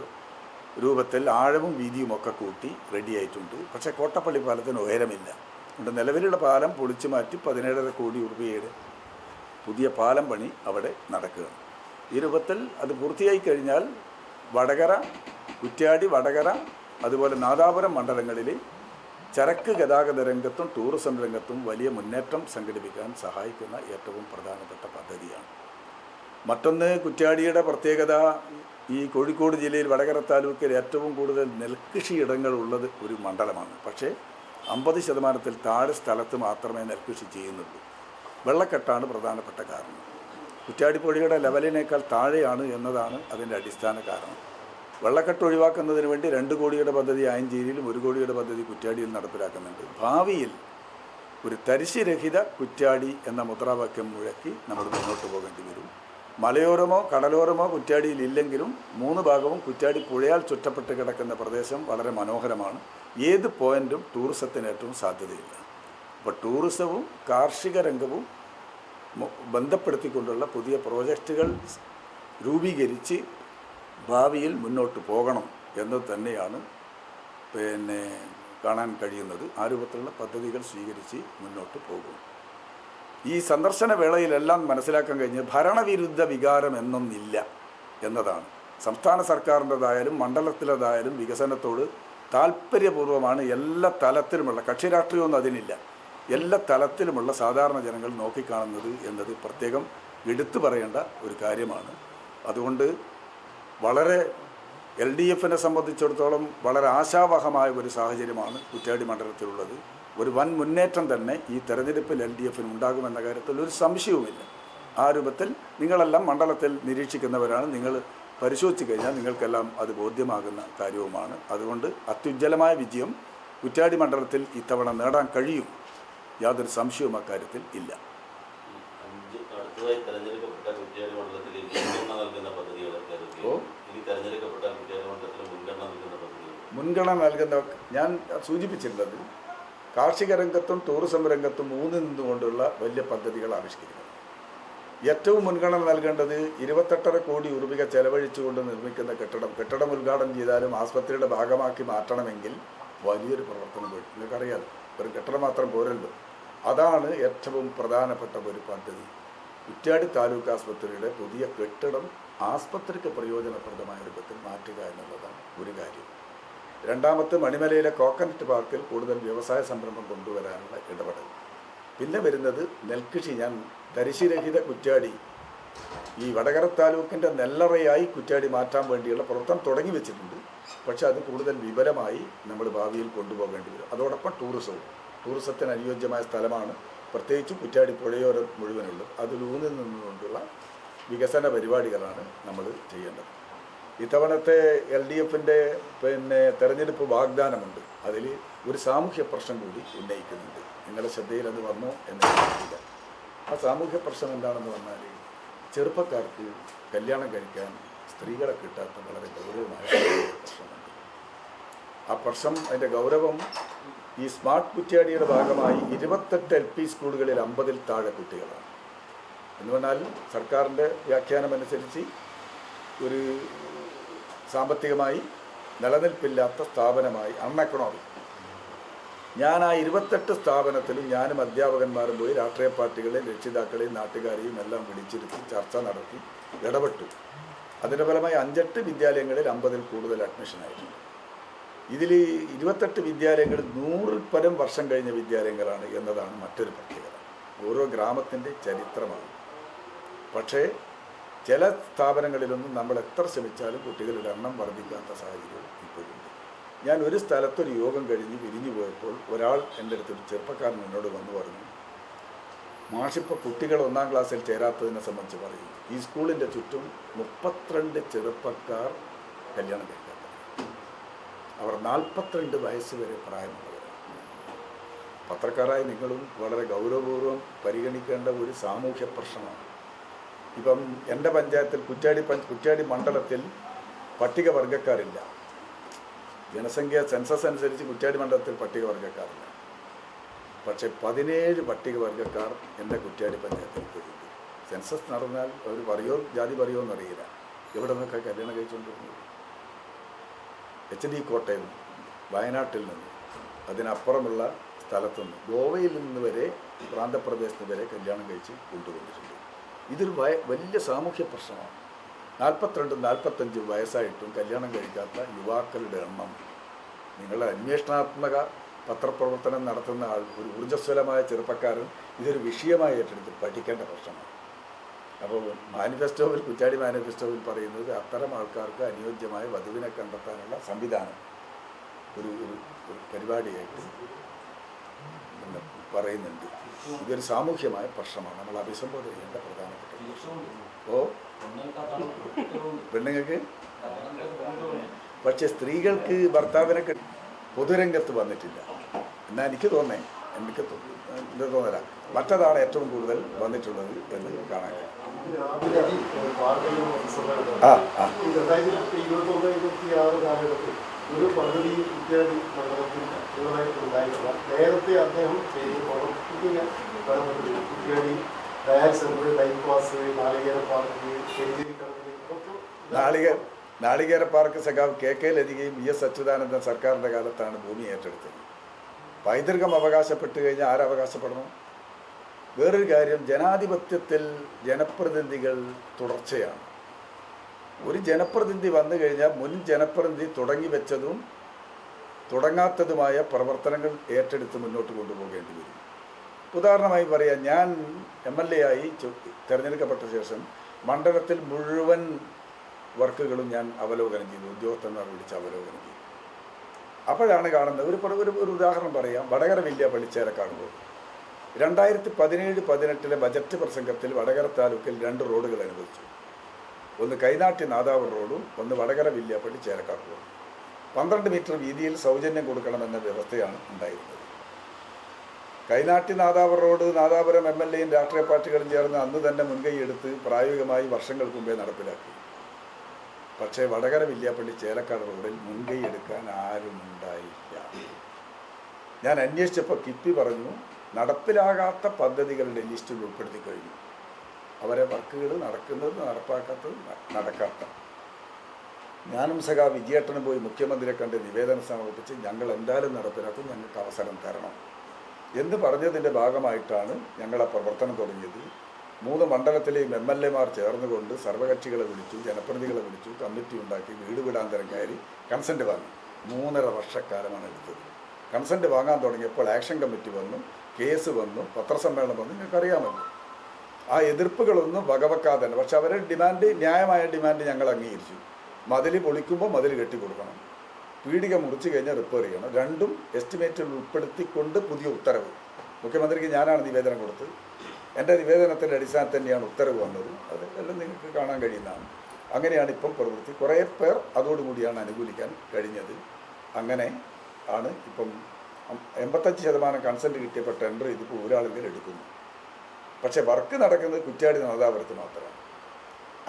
രൂപത്തിൽ ആഴവും വീതിയും ഒക്കെ കൂട്ടി റെഡിയായിട്ടുണ്ട്. പക്ഷേ കോട്ടപ്പള്ളി പാലത്തിന് ഉയരമില്ല. അതുകൊണ്ട് നിലവിലുള്ള പാലം പൊളിച്ചു മാറ്റി 17.5 കോടി രൂപയുടെ പുതിയ പാലം പണി അവിടെ നടക്കുകയാണ്. ഈ രൂപത്തിൽ അത് പൂർത്തിയായി കഴിഞ്ഞാൽ വടകര, കുറ്റ്യാടി, വടകര, അതുപോലെ നാദാപുരം മണ്ഡലങ്ങളിൽ ചരക്ക് ഗതാഗത രംഗത്തും ടൂറിസം രംഗത്തും വലിയ മുന്നേറ്റം സംഘടിപ്പിക്കാൻ സഹായിക്കുന്ന ഏറ്റവും പ്രധാനപ്പെട്ട പദ്ധതിയാണ്. മറ്റൊന്ന്, കുറ്റ്യാടിയുടെ പ്രത്യേകത, ഈ കോഴിക്കോട് ജില്ലയിൽ വടകര താലൂക്കിൽ ഏറ്റവും കൂടുതൽ നെൽകൃഷി ഇടങ്ങളുള്ളത് ഒരു മണ്ഡലമാണ്. പക്ഷേ 50% താഴെ സ്ഥലത്ത് മാത്രമേ നെൽകൃഷി ചെയ്യുന്നുള്ളൂ. വെള്ളക്കെട്ടാണ് പ്രധാനപ്പെട്ട കാരണം. കുറ്റ്യാടി പുഴയുടെ ലെവലിനേക്കാൾ താഴെയാണ് എന്നതാണ് അതിൻ്റെ അടിസ്ഥാന കാരണം. വെള്ളക്കെട്ട് ഒഴിവാക്കുന്നതിന് വേണ്ടി 2 കോടിയുടെ പദ്ധതി ആയഞ്ചേരിയിലും 1 കോടിയുടെ പദ്ധതി കുറ്റ്യാടിയിൽ നടപ്പിലാക്കുന്നുണ്ട്. ഭാവിയിൽ ഒരു തരിശുരഹിത കുറ്റ്യാടി എന്ന മുദ്രാവാക്യം മുഴക്കി നമ്മൾ മുന്നോട്ട് പോകേണ്ടി വരും. മലയോരമോ കടലോരമോ കുറ്റ്യാടിയിൽ ഇല്ലെങ്കിലും 3 ഭാഗവും കുറ്റ്യാടി പുഴയാൽ ചുറ്റപ്പെട്ട് കിടക്കുന്ന പ്രദേശം വളരെ മനോഹരമാണ്. ഏത് പോയിൻറ്റും ടൂറിസത്തിന് ഏറ്റവും സാധ്യതയില്ല. അപ്പോൾ ടൂറിസവും കാർഷിക രംഗവും ബന്ധപ്പെടുത്തിക്കൊണ്ടുള്ള പുതിയ പ്രോജക്റ്റുകൾ രൂപീകരിച്ച് ഭാവിയിൽ മുന്നോട്ട് പോകണം എന്നത് തന്നെയാണ് കാണാൻ കഴിയുന്നത്. ആ രൂപത്തിലുള്ള പദ്ധതികൾ സ്വീകരിച്ച് മുന്നോട്ട് പോകും. ഈ സന്ദർശന വേളയിലെല്ലാം മനസ്സിലാക്കാൻ കഴിഞ്ഞ് ഭരണവിരുദ്ധ വികാരം എന്നൊന്നില്ല എന്നതാണ്. സംസ്ഥാന സർക്കാരിൻ്റെതായാലും മണ്ഡലത്തിലേതായാലും വികസനത്തോട് താല്പര്യപൂർവ്വമാണ് എല്ലാ തലത്തിലുമുള്ള, കക്ഷി രാഷ്ട്രീയമൊന്നും അതിനില്ല, എല്ലാ തലത്തിലുമുള്ള സാധാരണ ജനങ്ങൾ നോക്കിക്കാണുന്നത് എന്നത് പ്രത്യേകം എടുത്തു പറയേണ്ട ഒരു കാര്യമാണ്. അതുകൊണ്ട് വളരെ LDFനെ സംബന്ധിച്ചിടത്തോളം വളരെ ആശാവഹമായ ഒരു സാഹചര്യമാണ് കുറ്റ്യാടി മണ്ഡലത്തിലുള്ളത്. ഒരു വൻ മുന്നേറ്റം തന്നെ ഈ തെരഞ്ഞെടുപ്പിൽ LDFന് ഉണ്ടാകുമെന്ന കാര്യത്തിൽ ഒരു സംശയവുമില്ല. ആ രൂപത്തിൽ നിങ്ങളെല്ലാം മണ്ഡലത്തിൽ നിരീക്ഷിക്കുന്നവരാണ്. നിങ്ങൾ പരിശോധിച്ച് കഴിഞ്ഞാൽ നിങ്ങൾക്കെല്ലാം അത് ബോധ്യമാകുന്ന കാര്യവുമാണ്. അതുകൊണ്ട് അത്യുജ്വലമായ വിജയം കുറ്റ്യാടി മണ്ഡലത്തിൽ ഇത്തവണ നേടാൻ കഴിയും. യാതൊരു സംശയവും അക്കാര്യത്തിൽ ഇല്ല. മുൻഗണന നൽകുന്ന ഞാൻ സൂചിപ്പിച്ചിട്ടുള്ളത് കാർഷിക രംഗത്തും ടൂറിസം രംഗത്തും നിന്നുകൊണ്ടുള്ള വലിയ പദ്ധതികൾ ആവിഷ്കരിക്കണം. ഏറ്റവും മുൻഗണന നൽകേണ്ടത് 28.5 കോടി രൂപ ചെലവഴിച്ചുകൊണ്ട് നിർമ്മിക്കുന്ന കെട്ടിടം ഉദ്ഘാടനം ചെയ്താലും ആസ്പത്രിയുടെ ഭാഗമാക്കി മാറ്റണമെങ്കിൽ വലിയൊരു പ്രവർത്തനം വേണം. നിങ്ങൾക്കറിയാം, ഒരു കെട്ടിടം മാത്രം പോരല്ലോ. അതാണ് ഏറ്റവും പ്രധാനപ്പെട്ട ഒരു പദ്ധതി. കുറ്റ്യാടി താലൂക്ക് ആസ്പത്രിയുടെ പുതിയ കെട്ടിടം ആസ്പത്രിക്ക് പ്രയോജനപ്രദമായ രൂപത്തിൽ മാറ്റുക എന്നുള്ളതാണ് ഒരു കാര്യം. രണ്ടാമത്തെ, മണിമലയിലെ കോക്കനട്ട് പാർക്കിൽ കൂടുതൽ വ്യവസായ സംരംഭം കൊണ്ടുവരാനുള്ള ഇടപെടൽ. പിന്നെ വരുന്നത് നെൽകൃഷി. ഞാൻ തരിശുരഹിത കുറ്റ്യാടി, ഈ വടകര താലൂക്കിൻ്റെ നെല്ലറയായി കുറ്റ്യാടി മാറ്റാൻ വേണ്ടിയുള്ള പ്രവർത്തനം തുടങ്ങി വെച്ചിട്ടുണ്ട്. പക്ഷെ അത് കൂടുതൽ വിപുലമായി നമ്മൾ ഭാവിയിൽ കൊണ്ടുപോകേണ്ടി വരും. അതോടൊപ്പം ടൂറിസത്തിന് അനുയോജ്യമായ സ്ഥലമാണ്, പ്രത്യേകിച്ച് കുറ്റ്യാടി പുഴയോരം മുഴുവനുള്ളത്. അതിലൂന്നി നിന്നുകൊണ്ടുള്ള വികസന പരിപാടികളാണ് നമ്മൾ ചെയ്യേണ്ടത്. ഇത്തവണത്തെ LDFൻ്റെ തെരഞ്ഞെടുപ്പ് വാഗ്ദാനമുണ്ട്. അതിൽ ഒരു സാമൂഹ്യ പ്രശ്നം കൂടി ഉന്നയിക്കുന്നുണ്ട്. നിങ്ങളുടെ ശ്രദ്ധയിൽ അത് വന്നോ എന്നറിയില്ല. ആ സാമൂഹ്യ പ്രശ്നം എന്താണെന്ന് പറഞ്ഞാൽ, ചെറുപ്പക്കാർക്ക് കല്യാണം കഴിക്കാൻ സ്ത്രീകളെ കിട്ടാത്ത വളരെ ഗൗരവമായ പ്രശ്നമുണ്ട്. ആ പ്രശ്നം, അതിൻ്റെ ഗൗരവം, ഈ സ്മാർട്ട് കുറ്റ്യാടിയുടെ ഭാഗമായി 28 LP സ്കൂളുകളിൽ 50-ൽ താഴെ കുട്ടികളാണ്. എന്ന് പറഞ്ഞാൽ സർക്കാരിൻ്റെ വ്യാഖ്യാനമനുസരിച്ച് ഒരു സാമ്പത്തികമായി നിലനിൽപ്പില്ലാത്ത സ്ഥാപനമായി, അൺഎക്കണോമിക്. ഞാൻ ആ 28 സ്ഥാപനത്തിലും ഞാനും അധ്യാപകന്മാരും പോയി രാഷ്ട്രീയ പാർട്ടികളെയും രക്ഷിതാക്കളെയും നാട്ടുകാരെയും എല്ലാം വിളിച്ചിരുത്തി ചർച്ച നടത്തി ഇടപെട്ടു. അതിൻ്റെ ഫലമായി 5-8 വിദ്യാലയങ്ങളിൽ 50-ൽ കൂടുതൽ അഡ്മിഷനായിട്ടുണ്ട്. ഇതിൽ 28 വിദ്യാലയങ്ങളിൽ 100-ൽ പരം വർഷം കഴിഞ്ഞ വിദ്യാലയങ്ങളാണ് എന്നതാണ് മറ്റൊരു പ്രത്യേകത. ഓരോ ഗ്രാമത്തിൻ്റെ ചരിത്രമാണ്. പക്ഷേ ചില സ്ഥാപനങ്ങളിലൊന്നും നമ്മൾ എത്ര ശ്രമിച്ചാലും കുട്ടികളുടെ എണ്ണം വർദ്ധിക്കാത്ത സാഹചര്യം ഇപ്പോഴുണ്ട്. ഞാൻ ഒരു സ്ഥലത്തൊരു യോഗം കഴിഞ്ഞ് പിരിഞ്ഞു പോയപ്പോൾ ഒരാൾ എൻ്റെ അടുത്തൊരു ചെറുപ്പക്കാരൻ എന്നോട് വന്ന് പറഞ്ഞു, മാഷിപ്പോൾ കുട്ടികൾ 1-ാം ക്ലാസ്സിൽ ചേരാത്തതിനെ സംബന്ധിച്ച് പറയും, ഈ സ്കൂളിൻ്റെ ചുറ്റും 32 ചെറുപ്പക്കാർ കല്യാണം കഴിക്കാത്ത, അവർ 42 വയസ്സ് വരെ പ്രായമുള്ളവരാണ്. പത്രക്കാരായ നിങ്ങളും വളരെ ഗൗരവപൂർവ്വം പരിഗണിക്കേണ്ട ഒരു സാമൂഹ്യ പ്രശ്നമാണ്. ഇപ്പം എൻ്റെ പഞ്ചായത്തിൽ കുറ്റ്യാടി മണ്ഡലത്തിൽ പട്ടികവർഗ്ഗക്കാരില്ല. ജനസംഖ്യ സെൻസസ് അനുസരിച്ച് കുറ്റ്യാടി മണ്ഡലത്തിൽ പട്ടികവർഗ്ഗക്കാരില്ല. പക്ഷേ 17 പട്ടികവർഗ്ഗക്കാർ എൻ്റെ കുറ്റ്യാടി പഞ്ചായത്തിൽ പോയിട്ടുണ്ട്. സെൻസസ് നടന്നാൽ അവർ പറയോ ജാതി പറയോ എന്നറിയില്ല. എവിടെ നിന്നൊക്കെ കല്യാണം കഴിച്ചുകൊണ്ടിരുന്നത്? HD കോട്ടയിൽ നിന്ന്, വയനാട്ടിൽ നിന്ന്, അതിനപ്പുറമുള്ള സ്ഥലത്തുനിന്ന്, ഗോവയിൽ നിന്ന് വരെ, പ്രാന്തപ്രദേശത്ത് വരെ കല്യാണം കഴിച്ച് കൊണ്ടുവന്നിട്ടുണ്ട്. ഇതൊരു വലിയ സാമൂഹ്യ പ്രശ്നമാണ്. 42-45 വയസ്സായിട്ടും കല്യാണം കഴിക്കാത്ത യുവാക്കളുടെ എണ്ണം, നിങ്ങളുടെ അന്വേഷണാത്മക പത്രപ്രവർത്തനം നടത്തുന്ന ആൾ, ഒരു ഊർജ്ജസ്വലമായ ചെറുപ്പക്കാരൻ ഇതൊരു വിഷയമായി ഏറ്റെടുത്ത് പഠിക്കേണ്ട പ്രശ്നമാണ്. അപ്പോൾ മാനിഫെസ്റ്റോവിൽ, കുറ്റ്യാടി മാനിഫെസ്റ്റോവിൽ പറയുന്നത് അത്തരം ആൾക്കാർക്ക് അനുയോജ്യമായ വധുവിനെ കണ്ടെത്താനുള്ള സംവിധാനം ഒരു പരിപാടിയായിട്ട് പറയുന്നുണ്ട്. ഇതൊരു സാമൂഹ്യമായ പ്രശ്നമാണ്. നമ്മൾ അഭിസംബോധന ചെയ്യേണ്ട പ്രധാനപ്പെട്ട അപ്പോൾ പെണ്ണുങ്ങൾക്ക്, പക്ഷെ സ്ത്രീകൾക്ക് ഭർത്താവിനെ പൊതുരംഗത്ത് വന്നിട്ടില്ല എന്നാൽ എനിക്ക് തോന്നല മറ്റതാണ് ഏറ്റവും കൂടുതൽ വന്നിട്ടുള്ളത് എന്ന് കാണാൻ കഴിയും. ഒരു പദ്ധതി കുറ്റ്യാടി മണ്ഡലത്തിൽ ഉണ്ടായിട്ടില്ല. നേരത്തെ അദ്ദേഹം കുറ്റ്യാടി ഡയാൽ സെന്റർ, ബൈപ്പാസ്, നാളികേര പാർക്ക്, നാളികേര പാർക്ക് സഖാവ് KK ലതികയും VS അച്യുതാനന്ദൻ സർക്കാരിൻ്റെ കാലത്താണ് ഭൂമി ഏറ്റെടുത്തത്. പൈതൃകം അവകാശപ്പെട്ട് കഴിഞ്ഞാൽ ആരവകാശപ്പെടണം? വേറൊരു കാര്യം, ജനാധിപത്യത്തിൽ ജനപ്രതിനിധികൾ തുടർച്ചയാണ്. ഒരു ജനപ്രതിനിധി വന്നു കഴിഞ്ഞാൽ മുൻ ജനപ്രതിനിധി തുടങ്ങി വെച്ചതും തുടങ്ങാത്തതുമായ പ്രവർത്തനങ്ങൾ ഏറ്റെടുത്ത് മുന്നോട്ട് കൊണ്ടുപോകേണ്ടി വരും. ഉദാഹരണമായി പറയാം, ഞാൻ MLA ആയി തിരഞ്ഞെടുക്കപ്പെട്ട ശേഷം മണ്ഡലത്തിൽ മുഴുവൻ വർക്കുകളും ഞാൻ അവലോകനം ചെയ്തു, ഉദ്യോഗസ്ഥന്മാർ വിളിച്ച് അവലോകനം ചെയ്തു. അപ്പോഴാണ് കാണുന്നത്, ഒരു ഉദാഹരണം പറയാം. വടകര വില്യ പള്ളിച്ചേരക്കാട് റോഡ് 2017-18 ബജറ്റ് പ്രസംഗത്തിൽ വടകര താലൂക്കിൽ 2 റോഡുകൾ അനുവദിച്ചു. ഒന്ന് കൈനാട്ടി നാദാവൂർ റോഡും ഒന്ന് വടകര വില്യാപ്പള്ളി ചേരക്കാട് റോഡും. 12 മീറ്റർ വീതിയിൽ സൗജന്യം കൊടുക്കണമെന്ന വ്യവസ്ഥയാണ് ഉണ്ടായിരുന്നത്. കൈനാട്ടി നാദാവൂർ റോഡ് നാദാപുരം MLAയും രാഷ്ട്രീയ പാർട്ടികളും ചേർന്ന് അന്ന് തന്നെ മുൻകൈയെടുത്ത് പ്രായോഗികമായി വർഷങ്ങൾക്ക് മുമ്പേ നടപ്പിലാക്കി. പക്ഷേ വടകര വില്യാപ്പള്ളി ചേലക്കാട് റോഡിൽ മുൻകൈ എടുക്കാൻ ആരും ഉണ്ടായില്ല. ഞാൻ അന്വേഷിച്ചപ്പോൾ കിപ്പി പറഞ്ഞു, നടപ്പിലാകാത്ത പദ്ധതികളുടെ ലിസ്റ്റിൽ ഉൾപ്പെടുത്തി കഴിഞ്ഞു. അവരെ വർക്കുകൾ നടക്കുന്നത്, നടപ്പാക്കാത്തത്, നടക്കാത്ത. ഞാനും സഖാ വിജയേട്ടനും പോയി മുഖ്യമന്ത്രിയെ കണ്ട് നിവേദനം സമർപ്പിച്ച് ഞങ്ങൾ എന്തായാലും നടപ്പിലാക്കും, ഞങ്ങൾക്ക് അവസരം തരണം എന്ന് പറഞ്ഞതിൻ്റെ ഭാഗമായിട്ടാണ് ഞങ്ങളെ പ്രവർത്തനം തുടങ്ങിയത്. 3 മണ്ഡലത്തിലെയും MLAമാർ ചേർന്നുകൊണ്ട് സർവകക്ഷികളെ വിളിച്ചു, ജനപ്രതിനിധികളെ വിളിച്ചു, കമ്മിറ്റി ഉണ്ടാക്കി, വീട് വീടാന്തരം കയറി കൺസെൻറ്റ് വാങ്ങി. 3.5 വർഷക്കാലമാണ് എടുത്തത്. കൺസെൻറ്റ് വാങ്ങാൻ തുടങ്ങിയപ്പോൾ ആക്ഷൻ കമ്മിറ്റി വന്നു, കേസ് വന്നു, പത്രസമ്മേളനം വന്നു, നിങ്ങൾക്കറിയാമല്ലോ. ആ എതിർപ്പുകളൊന്നും വകവെക്കാതെ തന്നെ, പക്ഷെ അവരുടെ ഡിമാൻഡ്, ന്യായമായ ഡിമാൻഡ് ഞങ്ങൾ അംഗീകരിച്ചു. മതിൽ പൊളിക്കുമ്പോൾ മതിൽ കെട്ടിക്കൊടുക്കണം, പീടിക മുറിച്ച് കഴിഞ്ഞാൽ റിപ്പയർ ചെയ്യണം, രണ്ടും എസ്റ്റിമേറ്റിൽ ഉൾപ്പെടുത്തിക്കൊണ്ട് പുതിയ ഉത്തരവ്. മുഖ്യമന്ത്രിക്ക് ഞാനാണ് നിവേദനം കൊടുത്തത്. എൻ്റെ നിവേദനത്തിൻ്റെ അടിസ്ഥാനത്തിൽ തന്നെയാണ് ഉത്തരവ് വന്നത്. അതെല്ലാം നിങ്ങൾക്ക് കാണാൻ കഴിയുന്നതാണ്. അങ്ങനെയാണ് ഇപ്പം പ്രവൃത്തി. കുറേ പേർ അതോടുകൂടിയാണ് അനുകൂലിക്കാൻ കഴിഞ്ഞത്. അങ്ങനെ ആണ് ഇപ്പം 85% കൺസെൻറ്റ് കിട്ടിയപ്പോൾ ടെൻഡർ ഇതിപ്പോൾ ഒരാളെങ്കിലും എടുക്കുന്നു. പക്ഷേ വർക്ക് നടക്കുന്നത് കുറ്റ്യാടി നാദാപുരത്ത് മാത്രമാണ്.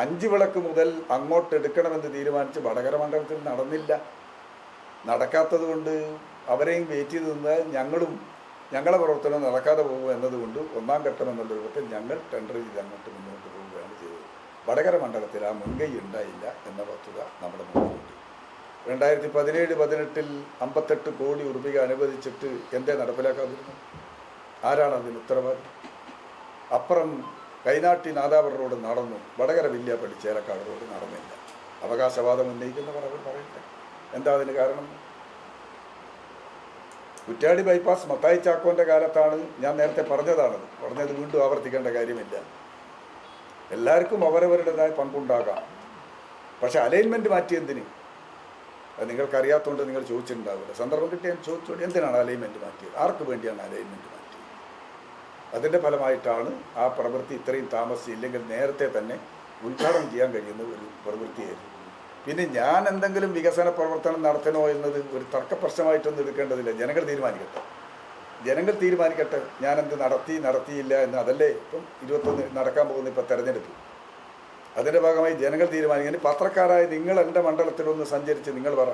5 വിളക്ക് മുതൽ അങ്ങോട്ട് എടുക്കണമെന്ന് തീരുമാനിച്ച് വടകര മണ്ഡലത്തിൽ നടന്നില്ല. നടക്കാത്തത് കൊണ്ട് അവരെയും വെയിറ്റ് ചെയ്ത് നിന്നാൽ ഞങ്ങളെ പ്രവർത്തനം നടക്കാതെ പോകുക എന്നതുകൊണ്ട് 1ാം ഘട്ടം എന്നുള്ള രൂപത്തിൽ ഞങ്ങൾ ടെൻഡർ ചെയ്ത് അങ്ങോട്ട് മുന്നോട്ട് പോവുകയാണ് ചെയ്തത്. വടകര മണ്ഡലത്തിൽ ആ മുൻകൈ ഉണ്ടായില്ല എന്ന വസ്തുത നമ്മുടെ മുന്നിലുണ്ട്. 2017-18 58 കോടി രൂപ അനുവദിച്ചിട്ട് എന്തേ നടപ്പിലാക്കാതിരുന്നു? ആരാണ് അതിന് ഉത്തരവാദി? അപ്പുറം കൈനാട്ടി നാദാപുരം റോഡ് നടന്നു, വടകര വില്യാപ്പള്ളി ചേലക്കാട് റോഡ് നടന്നില്ല. അവകാശവാദം ഉന്നയിക്കുന്നവർ അവർ പറയട്ടെ, എന്താ അതിന് കാരണം? കുറ്റ്യാടി ബൈപ്പാസ് മത്തായി ചാക്കോൻ്റെ കാലത്താണ്, ഞാൻ നേരത്തെ പറഞ്ഞത് വീണ്ടും ആവർത്തിക്കേണ്ട കാര്യമില്ല. എല്ലാവർക്കും അവരവരുടേതായ പങ്കുണ്ടാകാം. പക്ഷെ അലൈൻമെൻറ്റ് മാറ്റിയെന്തിന്? അത് നിങ്ങൾക്കറിയാത്തതുകൊണ്ട് നിങ്ങൾ ചോദിച്ചിട്ടുണ്ടാവില്ല. സന്ദർഭം കിട്ടിയാൽ ചോദിച്ചോളൂ, എന്തിനാണ് അലൈൻമെൻറ്റ് മാറ്റിയത്? ആർക്ക് വേണ്ടിയാണ് അലൈൻമെൻറ്റ് മാറ്റിയത്? അതിൻ്റെ ഫലമായിട്ടാണ് ആ പ്രവൃത്തി ഇത്രയും താമസിച്ചില്ലെങ്കിൽ നേരത്തെ തന്നെ ഉദ്ഘാടനം ചെയ്യാൻ കഴിയുന്ന ഒരു പ്രവൃത്തിയായിരുന്നു. പിന്നെ ഞാൻ എന്തെങ്കിലും വികസന പ്രവർത്തനം നടത്തണോ എന്നത് ഒരു തർക്കപ്രശ്നമായിട്ടൊന്നും എടുക്കേണ്ടതില്ല. ജനങ്ങൾ തീരുമാനിക്കട്ടെ ഞാനെന്ത് നടത്തിയില്ല എന്ന്. അതല്ലേ ഇപ്പം 21 നടക്കാൻ പോകുന്ന ഇപ്പം തെരഞ്ഞെടുപ്പ്. അതിൻ്റെ ഭാഗമായി ജനങ്ങൾ തീരുമാനിക്കാൻ. പത്രക്കാരായ നിങ്ങൾ എൻ്റെ മണ്ഡലത്തിലൊന്ന് സഞ്ചരിച്ച് നിങ്ങൾ പറ,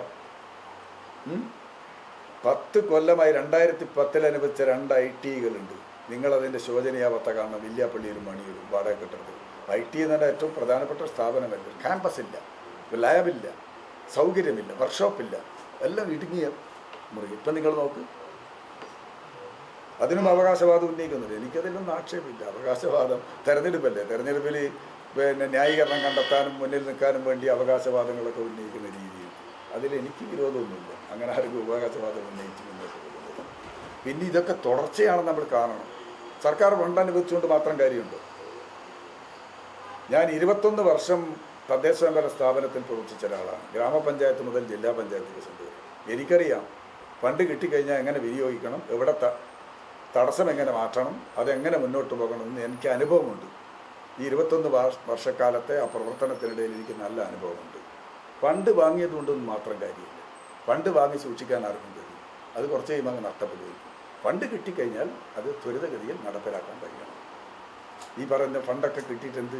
10 കൊല്ലമായി 2010 അനുവദിച്ച 2 ITകളുണ്ട്. നിങ്ങളതിൻ്റെ ശോചനീയാവസ്ഥ കാണണം. വില്യാപ്പള്ളിയിലും മണിയിലും വാടക കെട്ടിടത്തിൽ IT എന്ന് പറഞ്ഞാൽ ഏറ്റവും പ്രധാനപ്പെട്ട സ്ഥാപനമല്ല. ക്യാമ്പസ് ഇല്ല, ലാബില്ല, സൗകര്യമില്ല, വർക്ക്ഷോപ്പില്ല, എല്ലാം ഇടുങ്ങിയ മുറി. ഇപ്പം നിങ്ങൾ നോക്ക്, അതിനും അവകാശവാദം ഉന്നയിക്കുന്നില്ല. എനിക്കതിലൊന്നും ആക്ഷേപമില്ല. അവകാശവാദം തെരഞ്ഞെടുപ്പല്ലേ, തെരഞ്ഞെടുപ്പിൽ പിന്നെ ന്യായീകരണം കണ്ടെത്താനും മുന്നിൽ നിൽക്കാനും വേണ്ടി അവകാശവാദങ്ങളൊക്കെ ഉന്നയിക്കുന്ന രീതിയിൽ അതിലെനിക്ക് വിരോധമൊന്നുമില്ല. അങ്ങനെ ആർക്കും അവകാശവാദം ഉന്നയിച്ച് മുന്നോട്ട് പോകുന്നത്. പിന്നെ ഇതൊക്കെ തുടർച്ചയാണ് നമ്മൾ കാണണം. സർക്കാർ ഫണ്ട് അനുവദിച്ചുകൊണ്ട് മാത്രം കാര്യമുണ്ടോ? ഞാൻ 21 വർഷം തദ്ദേശ സ്വയംഭരണ സ്ഥാപനത്തിൽ പ്രവർത്തിച്ച ഒരാളാണ്. ഗ്രാമപഞ്ചായത്ത് മുതൽ ജില്ലാ പഞ്ചായത്ത് പ്രസിഡന്റ് വരെ. എനിക്കറിയാം ഫണ്ട് കിട്ടിക്കഴിഞ്ഞാൽ എങ്ങനെ വിനിയോഗിക്കണം, എവിടെ തടസ്സം എങ്ങനെ മാറ്റണം, അതെങ്ങനെ മുന്നോട്ട് പോകണമെന്ന് എനിക്ക് അനുഭവമുണ്ട്. ഈ 21 വർഷക്കാലത്തെ ആ പ്രവർത്തനത്തിനിടയിൽ എനിക്ക് നല്ല അനുഭവമുണ്ട്. ഫണ്ട് വാങ്ങിയതുകൊണ്ടൊന്നും മാത്രം കാര്യമില്ല. ഫണ്ട് വാങ്ങി സൂക്ഷിക്കാൻ ആർക്കും കഴിയും. അത് കുറച്ച് കഴിയുമ്പോൾ അങ്ങ് നഷ്ടപ്പെടുകയും. ഫണ്ട് കിട്ടിക്കഴിഞ്ഞാൽ അത് ത്വരിതഗതിയിൽ നടപ്പിലാക്കാൻ കഴിയണം. ഈ പറയുന്ന ഫണ്ടൊക്കെ കിട്ടിയിട്ടുണ്ട്.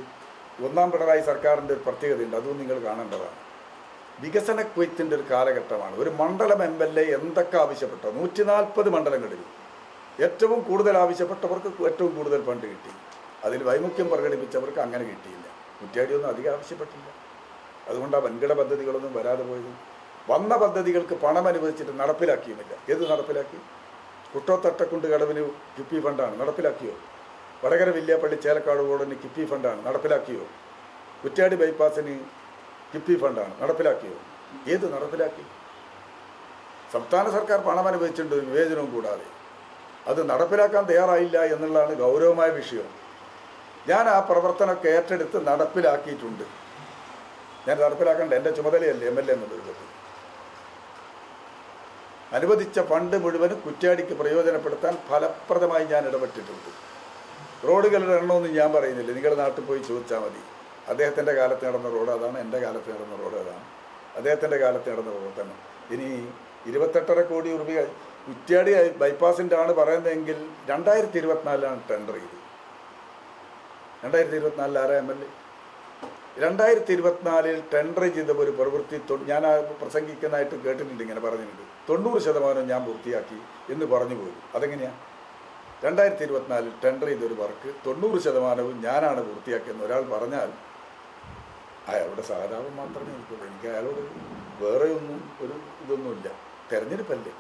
1ാം പിണറായി സർക്കാരിൻ്റെ ഒരു പ്രത്യേകതയുണ്ട്, അതും നിങ്ങൾ കാണേണ്ടതാണ്. വികസന കൊയ്ത്തിൻ്റെ ഒരു കാലഘട്ടമാണ്. ഒരു മണ്ഡലം MLA എന്തൊക്കെ ആവശ്യപ്പെട്ടോ, 140 മണ്ഡലങ്ങളിൽ ഏറ്റവും കൂടുതൽ ആവശ്യപ്പെട്ടവർക്ക് ഏറ്റവും കൂടുതൽ ഫണ്ട് കിട്ടി. അതിൽ വൈമുഖ്യം പ്രകടിപ്പിച്ചവർക്ക് അങ്ങനെ കിട്ടിയില്ല. കുറ്റ്യാടിയൊന്നും അധികം ആവശ്യപ്പെട്ടില്ല. അതുകൊണ്ടാണ് വൻകിട പദ്ധതികളൊന്നും വരാതെ പോയത്. വന്ന പദ്ധതികൾക്ക് പണം അനുവദിച്ചിട്ട് നടപ്പിലാക്കിയുമില്ല. ഏത് നടപ്പിലാക്കി? കുട്ടോത്തട്ടക്കുണ്ട് കടവിന് കിഫ്ബി ഫണ്ടാണ്, നടപ്പിലാക്കിയോ? വടകര വില്യാപ്പള്ളി ചേലക്കാട് റോഡിന് കിഫ്ബി ഫണ്ടാണ്, നടപ്പിലാക്കിയോ? കുറ്റ്യാടി ബൈപ്പാസിന് കിഫ്ബി ഫണ്ടാണ്, നടപ്പിലാക്കിയോ? ഏത് നടപ്പിലാക്കി? സംസ്ഥാന സർക്കാർ പണം അനുവദിച്ചിട്ടുണ്ട് ഒരു വിവേചനവും കൂടാതെ. അത് നടപ്പിലാക്കാൻ തയ്യാറായില്ല എന്നുള്ളതാണ് ഗൗരവമായ വിഷയം. ഞാൻ ആ പ്രവർത്തനമൊക്കെ ഏറ്റെടുത്ത് നടപ്പിലാക്കിയിട്ടുണ്ട്. ഞാൻ നടപ്പിലാക്കേണ്ട എൻ്റെ ചുമതലയല്ലേ MLA എന്നുള്ളത്. അനുവദിച്ച ഫണ്ട് മുഴുവനും കുറ്റ്യാടിക്ക് പ്രയോജനപ്പെടുത്താൻ ഫലപ്രദമായി ഞാൻ ഇടപെട്ടിട്ടുണ്ട്. റോഡുകളുടെ എണ്ണമൊന്നും ഞാൻ പറയുന്നില്ല, നിങ്ങളുടെ നാട്ടിൽ പോയി ചോദിച്ചാൽ മതി. അദ്ദേഹത്തിൻ്റെ കാലത്ത് നടന്ന റോഡ് അതാണ്, എൻ്റെ കാലത്ത് നടന്ന റോഡ് അതാണ്, അദ്ദേഹത്തിൻ്റെ കാലത്ത് നടന്ന പ്രവർത്തനം. ഇനി 28.5 കോടി രൂപ കുറ്റ്യാടി ബൈപ്പാസിൻ്റെ ആണ് പറയുന്നതെങ്കിൽ 2024 ടെൻഡർ ചെയ്ത്. 2024 ആരാ MLA? 2024 ടെൻഡർ ചെയ്ത ഒരു പ്രവൃത്തി ഞാൻ പ്രസംഗിക്കുന്നതായിട്ട് കേട്ടിട്ടുണ്ട്, ഇങ്ങനെ പറഞ്ഞിട്ടുണ്ട്. 90% ഞാൻ പൂർത്തിയാക്കി എന്ന് പറഞ്ഞു പോയി. അതെങ്ങനെയാണ്? 2024 ടെൻഡർ ചെയ്തൊരു വർക്ക് 90% ഞാനാണ് പൂർത്തിയാക്കിയെന്ന് ഒരാൾ പറഞ്ഞാൽ അയാളുടെ സഹതാപം മാത്രമേ എനിക്കുള്ളൂ. എനിക്ക് അയാളോട് വേറെ ഒന്നും ഒരു ഇതൊന്നുമില്ല. തെരഞ്ഞെടുപ്പല്ലേ,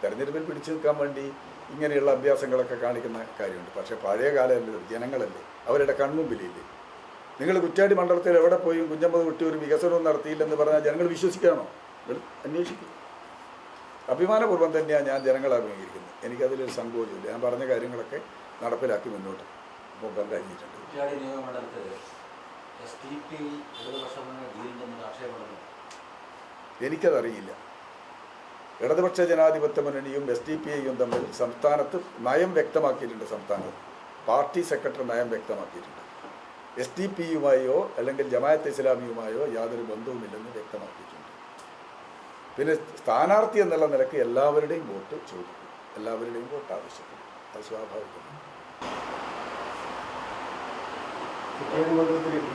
തെരഞ്ഞെടുപ്പിൽ പിടിച്ചു നിൽക്കാൻ വേണ്ടി ഇങ്ങനെയുള്ള അഭ്യാസങ്ങളൊക്കെ കാണിക്കുന്ന കാര്യമുണ്ട്. പക്ഷേ പഴയ കാലമല്ലേ, ജനങ്ങളല്ലേ, അവരുടെ കൺമുമ്പിലില്ലേ. നിങ്ങൾ കുറ്റ്യാടി മണ്ഡലത്തിൽ എവിടെ പോയി കുഞ്ഞമ്മദ് കുട്ടി ഒരു വികസനവും നടത്തിയില്ലെന്ന് പറഞ്ഞാൽ ജനങ്ങൾ വിശ്വസിക്കുകയാണോ? അന്വേഷിക്കും. അഭിമാനപൂർവ്വം തന്നെയാണ് ഞാൻ ജനങ്ങളെ അഭിമുഖീകരിക്കുന്നത്. എനിക്കതിലൊരു സങ്കോചമില്ല. ഞാൻ പറഞ്ഞ കാര്യങ്ങളൊക്കെ നടപ്പിലാക്കി മുന്നോട്ട് പോകാൻ കഴിഞ്ഞിട്ടുണ്ട്. എനിക്കതറിയില്ല. ഇടതുപക്ഷ ജനാധിപത്യ മുന്നണിയും SDPIയും തമ്മിൽ സംസ്ഥാനത്ത് നയം വ്യക്തമാക്കിയിട്ടുണ്ട്. സംസ്ഥാനത്ത് പാർട്ടി സെക്രട്ടറി നയം വ്യക്തമാക്കിയിട്ടുണ്ട്. SDPയുമായോ അല്ലെങ്കിൽ ജമാഅത്തെ ഇസ്ലാമിയുമായോ യാതൊരു ബന്ധവുമില്ലെന്ന് വ്യക്തമാക്കിയിട്ടുണ്ട്. പിന്നെ സ്ഥാനാർത്ഥി എന്നുള്ള നിലയ്ക്ക് എല്ലാവരുടെയും വോട്ട് ചോദിക്കും, എല്ലാവരുടെയും വോട്ട് ആവശ്യപ്പെടും. അത് സ്വാഭാവികമാണ്.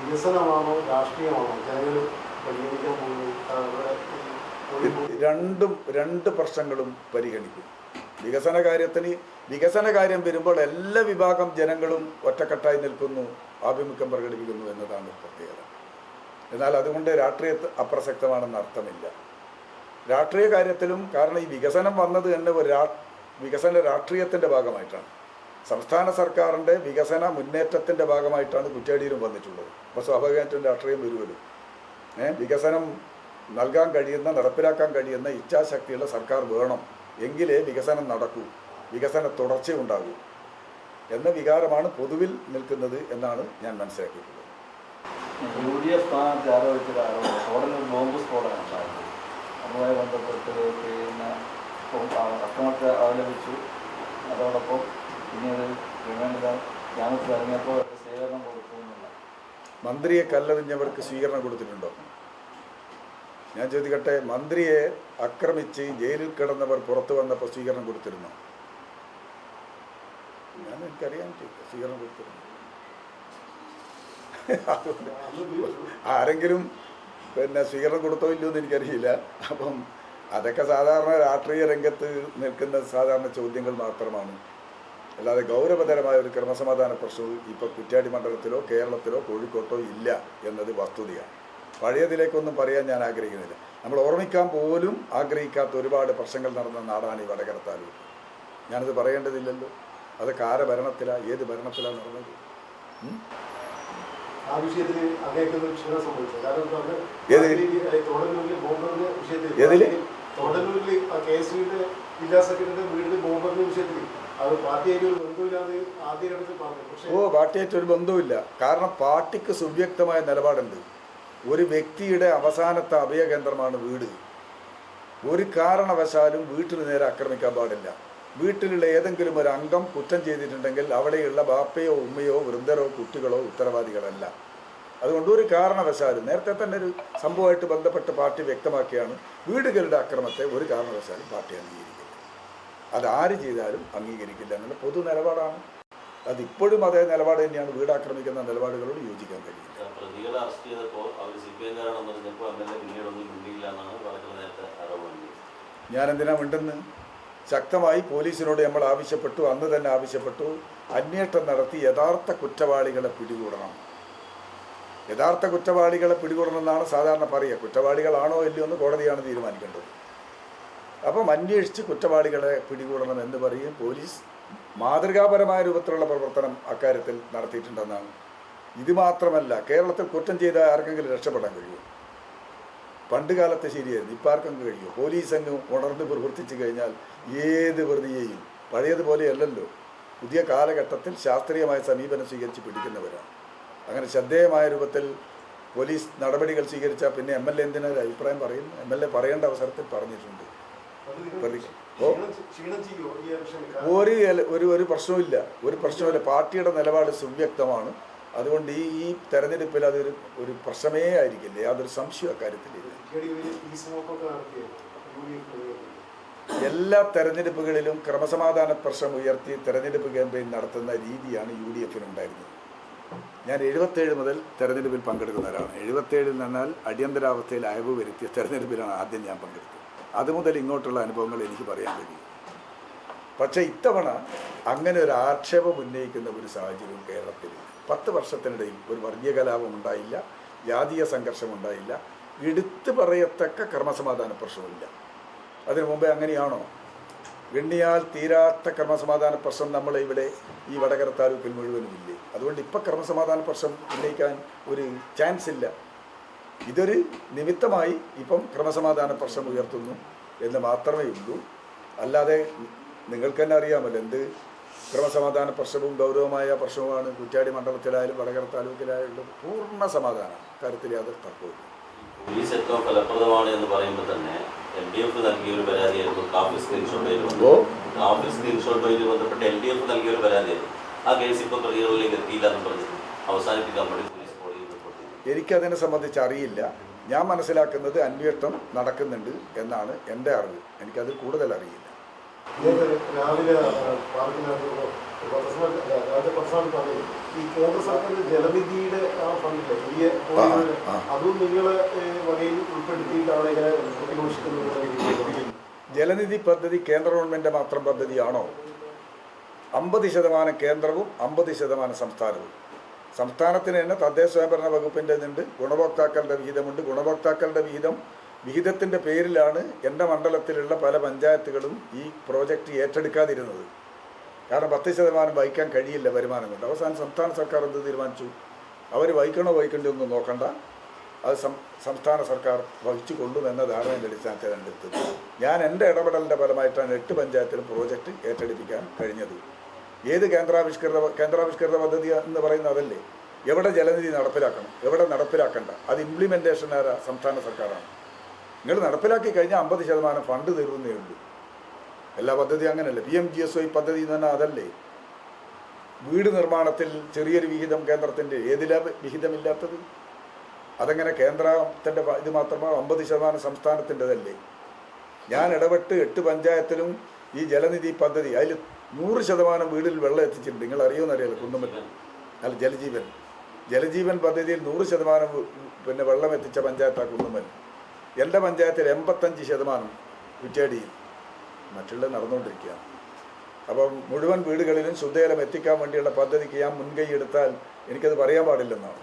വികസനമാണോ രാഷ്ട്രീയമാണോ ജനങ്ങൾ പരിഗണിക്കാൻ പോകുന്നത്? രണ്ട് പ്രശ്നങ്ങളും പരിഗണിക്കും. വികസന കാര്യം വരുമ്പോൾ എല്ലാ വിഭാഗം ജനങ്ങളും ഒറ്റക്കെട്ടായി നിൽക്കുന്നു, ആഭിമുഖ്യം പ്രകടിപ്പിക്കുന്നു എന്നതാണ് പ്രത്യേകത. എന്നാൽ അതുകൊണ്ട് രാഷ്ട്രീയത്തെ അപ്രസക്തമാണെന്ന് അർത്ഥമില്ല. രാഷ്ട്രീയ കാര്യത്തിലും, കാരണം ഈ വികസനം വന്നത് തന്നെ ഒരു വികസന രാഷ്ട്രീയത്തിൻ്റെ ഭാഗമായിട്ടാണ്. സംസ്ഥാന സർക്കാരിൻ്റെ വികസന മുന്നേറ്റത്തിൻ്റെ ഭാഗമായിട്ടാണ് കുറ്റ്യാടിയിലും വന്നിട്ടുള്ളത്. അപ്പോൾ സ്വാഭാവികമായിട്ടും രാഷ്ട്രീയം വരുമല്ലോ. വികസനം നൽകാൻ കഴിയുന്ന, നടപ്പിലാക്കാൻ കഴിയുന്ന ഇച്ഛാശക്തിയുള്ള സർക്കാർ വേണം, എങ്കിലേ വികസനം നടക്കൂ, വികസന തുടർച്ചയുണ്ടാകൂ എന്ന വികാരമാണ് പൊതുവിൽ നിൽക്കുന്നത് എന്നാണ് ഞാൻ മനസ്സിലാക്കിയിട്ടുള്ളത്. UDF സ്ഥാനത്ത് ആരോപിച്ചൊരു ആരോപണം സ്ഫോടനം ബോംബ് സ്ഫോടനം ഉണ്ടായിരുന്നു. അതുമായി ബന്ധപ്പെട്ട് പിന്നെ അക്രമത്തെ അവലംബിച്ചു. അതോടൊപ്പം പിന്നീട് ഗ്രാമത്തിൽ ഇറങ്ങിയപ്പോൾ സ്വീകരണം കൊടുത്തു എന്നുള്ള. മന്ത്രിയെ കല്ലെറിഞ്ഞവർക്ക് സ്വീകരണം കൊടുത്തിട്ടുണ്ടോ? ഞാൻ ചോദിക്കട്ടെ, മന്ത്രിയെ ആക്രമിച്ച് ജയിലിൽ കിടന്നവർ പുറത്തു വന്നപ്പോൾ സ്വീകരണം കൊടുത്തിരുന്നോ? എനിക്കറിയാൻ സ്വീകരണം കൊടുത്തിരുന്നു. ആരെങ്കിലും പിന്നെ സ്വീകരണം കൊടുത്തോ ഇല്ലയോ എന്ന് എനിക്കറിയില്ല. അപ്പം അതൊക്കെ സാധാരണ രാഷ്ട്രീയ രംഗത്ത് നിൽക്കുന്ന സാധാരണ ചോദ്യങ്ങൾ മാത്രമാണ്. അല്ലാതെ ഗൗരവതരമായ ഒരു ക്രമസമാധാന പ്രശ്നവും ഇപ്പോൾ കുറ്റ്യാടി മണ്ഡലത്തിലോ കേരളത്തിലോ കോഴിക്കോട്ടോ ഇല്ല എന്നത് വസ്തുതയാണ്. പഴയതിലേക്കൊന്നും പറയാൻ ഞാൻ ആഗ്രഹിക്കുന്നില്ല. നമ്മൾ ഓർമ്മിക്കാൻ പോലും ആഗ്രഹിക്കാത്ത ഒരുപാട് പ്രശ്നങ്ങൾ നടന്ന നാടാണ് ഈ വടകര താലൂക്ക്. ഞാനത് പറയേണ്ടതില്ലല്ലോ. അതൊക്കെ ആരെ ഭരണത്തിലാണ്, ഏത് ഭരണത്തിലാണ് നടന്നത്? ആ വിഷയത്തിൽ അങ്ങേക്കൊരു ക്ഷീണം സംഭവിച്ചു. കാരണം തോടന്നൂരിൽ KSUവിന്റെ ജില്ലാ സെക്രട്ടറിയുടെ വീടിന് ബോംബറിന്റെ വിഷയത്തിൽ അത് പാർട്ടിയായിട്ട് ഒരു ബന്ധമില്ലാതെ ആദ്യഘട്ടത്തിൽ പറഞ്ഞു. പാർട്ടിയായിട്ട് ഒരു ബന്ധവുമില്ല. കാരണം പാർട്ടിക്ക് സുവ്യക്തമായ നിലപാടുണ്ട്. ഒരു വ്യക്തിയുടെ അവസാനത്തെ അഭയകേന്ദ്രമാണ് വീട്. ഒരു കാരണവശാലും വീട്ടിന് നേരെ ആക്രമിക്കാൻ പാടില്ല. വീട്ടിലുള്ള ഏതെങ്കിലും ഒരു അംഗം കുറ്റം ചെയ്തിട്ടുണ്ടെങ്കിൽ അവിടെയുള്ള ബാപ്പയോ ഉമ്മയോ വൃദ്ധരോ കുട്ടികളോ ഉത്തരവാദികളല്ല. അതുകൊണ്ട് ഒരു കാരണവശാലും നേരത്തെ തന്നെ ഒരു സംഭവമായിട്ട് ബന്ധപ്പെട്ട് പാർട്ടി വ്യക്തമാക്കിയാണ് വീടുകളുടെ അക്രമത്തെ ഒരു കാരണവശാലും പാർട്ടി അംഗീകരിക്കില്ല. അതാര് ചെയ്താലും അംഗീകരിക്കില്ല എന്നുള്ള പൊതു നിലപാടാണ്. അതിപ്പോഴും അതേ നിലപാട് തന്നെയാണ്. വീട് ആക്രമിക്കുന്ന നിലപാടുകളോട് യോജിക്കാൻ കഴിയില്ല. ഞാനെന്തിനാ മിണ്ടുന്നു? ശക്തമായി പോലീസിനോട് നമ്മൾ ആവശ്യപ്പെട്ടു, അന്ന് തന്നെ ആവശ്യപ്പെട്ടു, അന്വേഷണം നടത്തി യഥാർത്ഥ കുറ്റവാളികളെ പിടികൂടണം. യഥാർത്ഥ കുറ്റവാളികളെ പിടികൂടണമെന്നാണ് സാധാരണ പറയുക. കുറ്റവാളികളാണോ ഇല്ലയോ എന്ന് കോടതിയാണ് തീരുമാനിക്കേണ്ടത്. അപ്പം അന്വേഷിച്ച് കുറ്റവാളികളെ പിടികൂടണം എന്ന് പറയും. പോലീസ് മാതൃകാപരമായ രൂപത്തിലുള്ള പ്രവർത്തനം അക്കാര്യത്തിൽ നടത്തിയിട്ടുണ്ടെന്നാണ്. ഇത് മാത്രമല്ല, കേരളത്തിൽ കുറ്റം ചെയ്ത ആർക്കെങ്കിലും രക്ഷപ്പെടാൻ കഴിയുമോ? പണ്ട് കാലത്ത് ശരിയായിരുന്നു, ഇപ്പം ആർക്കെങ്കിലും കഴിയുമോ? പോലീസ് അങ്ങ് ഉണർന്ന് പ്രവർത്തിച്ചു കഴിഞ്ഞാൽ ഏത് പ്രതിയെയും പഴയതുപോലെയല്ലല്ലോ. പുതിയ കാലഘട്ടത്തിൽ ശാസ്ത്രീയമായ സമീപനം സ്വീകരിച്ച് പിടിക്കുന്നവരാണ്. അങ്ങനെ ശ്രദ്ധേയമായ രൂപത്തിൽ പോലീസ് നടപടികൾ സ്വീകരിച്ചാൽ പിന്നെ MLA എന്തിനൊരു അഭിപ്രായം പറയുന്നു? MLA പറയേണ്ട അവസരത്തിൽ പറഞ്ഞിട്ടുണ്ട്. ഒരു പ്രശ്നവുമില്ല, ഒരു പ്രശ്നവുമില്ല. പാർട്ടിയുടെ നിലപാട് സുവ്യക്തമാണ്. അതുകൊണ്ട് ഈ തെരഞ്ഞെടുപ്പിൽ അതൊരു ഒരു പ്രശ്നമേ ആയിരിക്കില്ല. യാതൊരു സംശയവും അക്കാര്യത്തിലില്ല. എല്ലാ തെരഞ്ഞെടുപ്പുകളിലും ക്രമസമാധാന പ്രശ്നം ഉയർത്തി തെരഞ്ഞെടുപ്പ് ക്യാമ്പയിൻ നടത്തുന്ന രീതിയാണ് UDF-നുണ്ടായിരുന്നത്. ഞാൻ 77 മുതൽ തെരഞ്ഞെടുപ്പിൽ പങ്കെടുക്കുന്നവരാണ്. 77 നിന്നാൽ അടിയന്തരാവസ്ഥയിൽ അയവ് വരുത്തിയ തെരഞ്ഞെടുപ്പിലാണ് ആദ്യം ഞാൻ പങ്കെടുത്തത്. അതുമുതൽ ഇങ്ങോട്ടുള്ള അനുഭവങ്ങൾ എനിക്ക് പറയാൻ കഴിയും. പക്ഷേ ഇത്തവണ അങ്ങനെ ഒരു ആക്ഷേപം ഉന്നയിക്കുന്ന ഒരു സാഹചര്യം കേരളത്തിൽ 10 വർഷത്തിനിടയിൽ ഒരു വർഗീയ കലാപം ഉണ്ടായില്ല, ജാതീയ സംഘർഷം ഉണ്ടായില്ല, എടുത്തു പറയത്തക്ക ക്രമസമാധാന പ്രശ്നമില്ല. അതിനു മുമ്പേ അങ്ങനെയാണോ? എണ്ണിയാൽ തീരാത്ത ക്രമസമാധാന പ്രശ്നം നമ്മളെ ഇവിടെ ഈ വടകര താലൂക്കിൽ മുഴുവനും ഇല്ലേ? അതുകൊണ്ട് ഇപ്പം ക്രമസമാധാന പ്രശ്നം ഉന്നയിക്കാൻ ഒരു ചാൻസ് ഇല്ല. ഇതൊരു നിമിത്തമായി ഇപ്പം ക്രമസമാധാന പ്രശ്നം ഉയർത്തുന്നു എന്ന് മാത്രമേ ഉള്ളൂ. അല്ലാതെ നിങ്ങൾക്ക് തന്നെ അറിയാമല്ലോ എന്ത് ക്രമസമാധാന പ്രശ്നവും ഗൗരവമായ പ്രശ്നവുമാണ് കുറ്റ്യാടി മണ്ഡലത്തിലായാലും വടകര താലൂക്കിലായാലും പൂർണ്ണ സമാധാനം. കാര്യത്തിൽ യാതൊരു തർക്കവും. പോലീസ് ഏറ്റവും ഫലപ്രദമാണ് എന്ന് പറയുമ്പോൾ തന്നെ LDF നൽകിയ ഒരു പരാതിയായിരുന്നു കാഫി സ്ക്രീൻഷോട്ടുമായി ബന്ധപ്പെട്ട് LDF നൽകിയ ഒരു പരാതിയായിരുന്നു. ആ കേസ് ഇപ്പോൾ പ്രതികളിലേക്ക് എത്തിയില്ല എന്ന് പറഞ്ഞ് അവസാനിപ്പിക്കാൻ വേണ്ടി പോലീസ് കോടതിയിൽ റിപ്പോർട്ട് ചെയ്തു. എനിക്കതിനെ സംബന്ധിച്ച് അറിയില്ല. ഞാൻ മനസ്സിലാക്കുന്നത് അന്വേഷണം നടക്കുന്നുണ്ട് എന്നാണ് എൻ്റെ അറിവ്. എനിക്കതിൽ കൂടുതൽ അറിയില്ല. രാവിലെ ഈ കേന്ദ്ര സർക്കാരിന്റെ ജലനിധിയുടെ ആ ഫണ്ടിലെ വലിയ അതും നിങ്ങളെ വകയിൽ ഉൾപ്പെടുത്തിയിട്ടാണ് ഇങ്ങനെ പ്രതീക്ഷിക്കുന്നത്. ജലനിധി പദ്ധതി കേന്ദ്ര ഗവൺമെൻറ് മാത്രം പദ്ധതിയാണോ? 50% കേന്ദ്രവും 50% സംസ്ഥാനവും. സംസ്ഥാനത്തിന് തന്നെ തദ്ദേശ സ്വയംഭരണ വകുപ്പിൻ്റെ ഉണ്ട്, ഗുണഭോക്താക്കളുടെ വിഹിതമുണ്ട്. ഗുണഭോക്താക്കളുടെ വിഹിതത്തിൻ്റെ പേരിലാണ് എൻ്റെ മണ്ഡലത്തിലുള്ള പല പഞ്ചായത്തുകളും ഈ പ്രോജക്റ്റ് ഏറ്റെടുക്കാതിരുന്നത്. കാരണം 10% വഹിക്കാൻ കഴിയില്ല വരുമാനം കൊണ്ട്. അവസാനം സംസ്ഥാന സർക്കാർ എന്ത് തീരുമാനിച്ചു? അവർ വഹിക്കണോ വഹിക്കണ്ടോ ഒന്നും നോക്കണ്ട, അത് സംസ്ഥാന സർക്കാർ വഹിച്ചു കൊള്ളുമെന്ന ധാരണയുടെ അടിസ്ഥാനത്തിലാണ് എടുത്തത്. ഞാൻ എൻ്റെ ഇടപെടലിൻ്റെ ഫലമായിട്ടാണ് 8 പഞ്ചായത്തിലും പ്രോജക്റ്റ് ഏറ്റെടുപ്പിക്കാൻ കഴിഞ്ഞത്. ഏത് കേന്ദ്രാവിഷ്കൃത പദ്ധതി എന്ന് പറയുന്നത് അതല്ലേ? എവിടെ ജലനിധി നടപ്പിലാക്കണം, എവിടെ നടപ്പിലാക്കണ്ട, അത് ഇംപ്ലിമെൻറ്റേഷൻ ആരാ? സംസ്ഥാന സർക്കാരാണ്. നിങ്ങൾ നടപ്പിലാക്കി കഴിഞ്ഞാൽ 50% ഫണ്ട് തരുന്നേ ഉള്ളൂ. എല്ലാ പദ്ധതിയും അങ്ങനെയല്ലേ? PMGSY പദ്ധതി എന്ന് പറഞ്ഞാൽ അതല്ലേ? വീട് നിർമ്മാണത്തിൽ ചെറിയൊരു വിഹിതം കേന്ദ്രത്തിൻ്റെ, ഏതിലാ വിഹിതമില്ലാത്തത്? അതെങ്ങനെ കേന്ദ്രത്തിൻ്റെ ഇത് മാത്രമോ? 50% സംസ്ഥാനത്തിൻ്റെതല്ലേ? ഞാൻ ഇടപെട്ട് 8 പഞ്ചായത്തിലും ഈ ജലനിധി പദ്ധതി അതിൽ 100% വീടിൽ വെള്ളം എത്തിച്ചിട്ടുണ്ട്. നിങ്ങൾ അറിയുമെന്നറിയാലോ, കുന്നുമ്മൽ അല്ല ജലജീവൻ പദ്ധതിയിൽ 100% വെള്ളം എത്തിച്ച പഞ്ചായത്താണ് കുന്നുമ്മൽ. എൻ്റെ പഞ്ചായത്തിൽ 85% കുറ്റ്യാടിയിൽ, മറ്റുള്ളത് നടന്നുകൊണ്ടിരിക്കുകയാണ്. അപ്പം മുഴുവൻ വീടുകളിലും ശുദ്ധജലം എത്തിക്കാൻ വേണ്ടിയുള്ള പദ്ധതിക്ക് ഞാൻ മുൻകൈ എടുത്താൽ എനിക്കത് പറയാൻ പാടില്ലെന്നാണ്.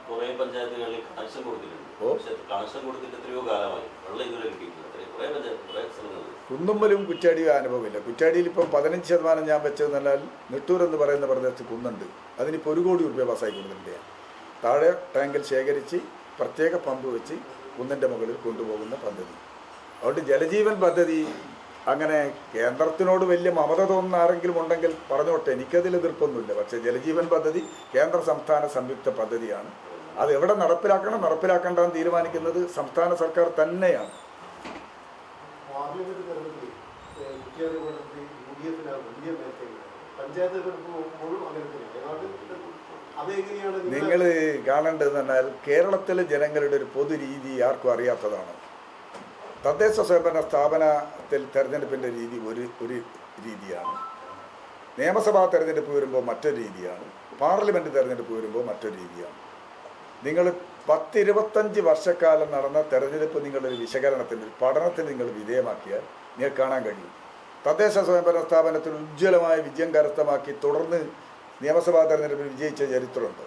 കുറേ പഞ്ചായത്തുകളിൽ കണക്ഷൻ കൊടുത്തിട്ടുണ്ട്. പക്ഷേ കണക്ഷൻ കൊടുത്തിട്ട് എത്രയോ കാലമായി വെള്ളം ഇതുവരെ കിട്ടിയിട്ടില്ല. കുറേ പഞ്ചായത്ത് കുറേ സ്ഥലങ്ങളിൽ കുന്നുമ്മലും കുറ്റ്യാടിയും അനുഭവമില്ല. കുറ്റ്യാടിയിൽ ഇപ്പം 15% ഞാൻ വെച്ചതെന്നാൽ നെട്ടൂർ എന്ന് പറയുന്ന പ്രദേശത്ത് കുന്നുണ്ട്, അതിനിപ്പോൾ 1 കോടി രൂപ പാസ്സായി കൊടുത്തിട്ടുണ്ട്. താഴെ ടാങ്കിൽ ശേഖരിച്ച് പ്രത്യേക പമ്പ് വെച്ച് കുന്നിൻ്റെ മുകളിൽ കൊണ്ടുപോകുന്ന പദ്ധതി. അതുകൊണ്ട് ജലജീവൻ പദ്ധതി അങ്ങനെ കേന്ദ്രത്തിനോട് വലിയ മമത തോന്നുന്ന ആരെങ്കിലും ഉണ്ടെങ്കിൽ പറഞ്ഞോട്ടെ, എനിക്കതിൽ എതിർപ്പൊന്നുമില്ല. പക്ഷേ ജലജീവൻ പദ്ധതി കേന്ദ്ര സംസ്ഥാന സംയുക്ത പദ്ധതിയാണ്. അത് എവിടെ നടപ്പിലാക്കേണ്ടെന്ന് തീരുമാനിക്കുന്നത് സംസ്ഥാന സർക്കാർ തന്നെയാണ്. പാർലമെന്റ് തെരഞ്ഞെടുപ്പിൽ കുറ്റ്യാടി മണ്ഡലത്തിൽ UDF-ന് വലിയ മേഖലയാണ്. പഞ്ചായത്ത് തെരഞ്ഞെടുപ്പ് പോകുമ്പോഴും അങ്ങനെ തന്നെയാണ്. അതെങ്ങനെയാണ് നിങ്ങൾ കാണേണ്ടതെന്ന് പറഞ്ഞാൽ കേരളത്തിലെ ജനങ്ങളുടെ ഒരു പൊതു രീതി ആർക്കും അറിയാത്തതാണ്. തദ്ദേശ സ്വയംഭരണ സ്ഥാപനത്തിൽ തെരഞ്ഞെടുപ്പിൻ്റെ രീതി ഒരു രീതിയാണ്, നിയമസഭാ തെരഞ്ഞെടുപ്പ് വരുമ്പോൾ മറ്റൊരു രീതിയാണ്, പാർലമെൻറ്റ് തെരഞ്ഞെടുപ്പ് വരുമ്പോൾ മറ്റൊരു രീതിയാണ്. നിങ്ങൾ 10-25 വർഷക്കാലം നടന്ന തെരഞ്ഞെടുപ്പ് നിങ്ങളൊരു വിശകലനത്തിന്, ഒരു പഠനത്തിന് നിങ്ങൾ വിധേയമാക്കിയാൽ നിങ്ങൾക്ക് കാണാൻ കഴിയും. തദ്ദേശ സ്വയംഭരണ സ്ഥാപനത്തിൽ ഉജ്ജ്വലമായ വിജയം കരസ്ഥമാക്കി തുടർന്ന് നിയമസഭാ തെരഞ്ഞെടുപ്പിൽ വിജയിച്ച ചരിത്രമുണ്ട്.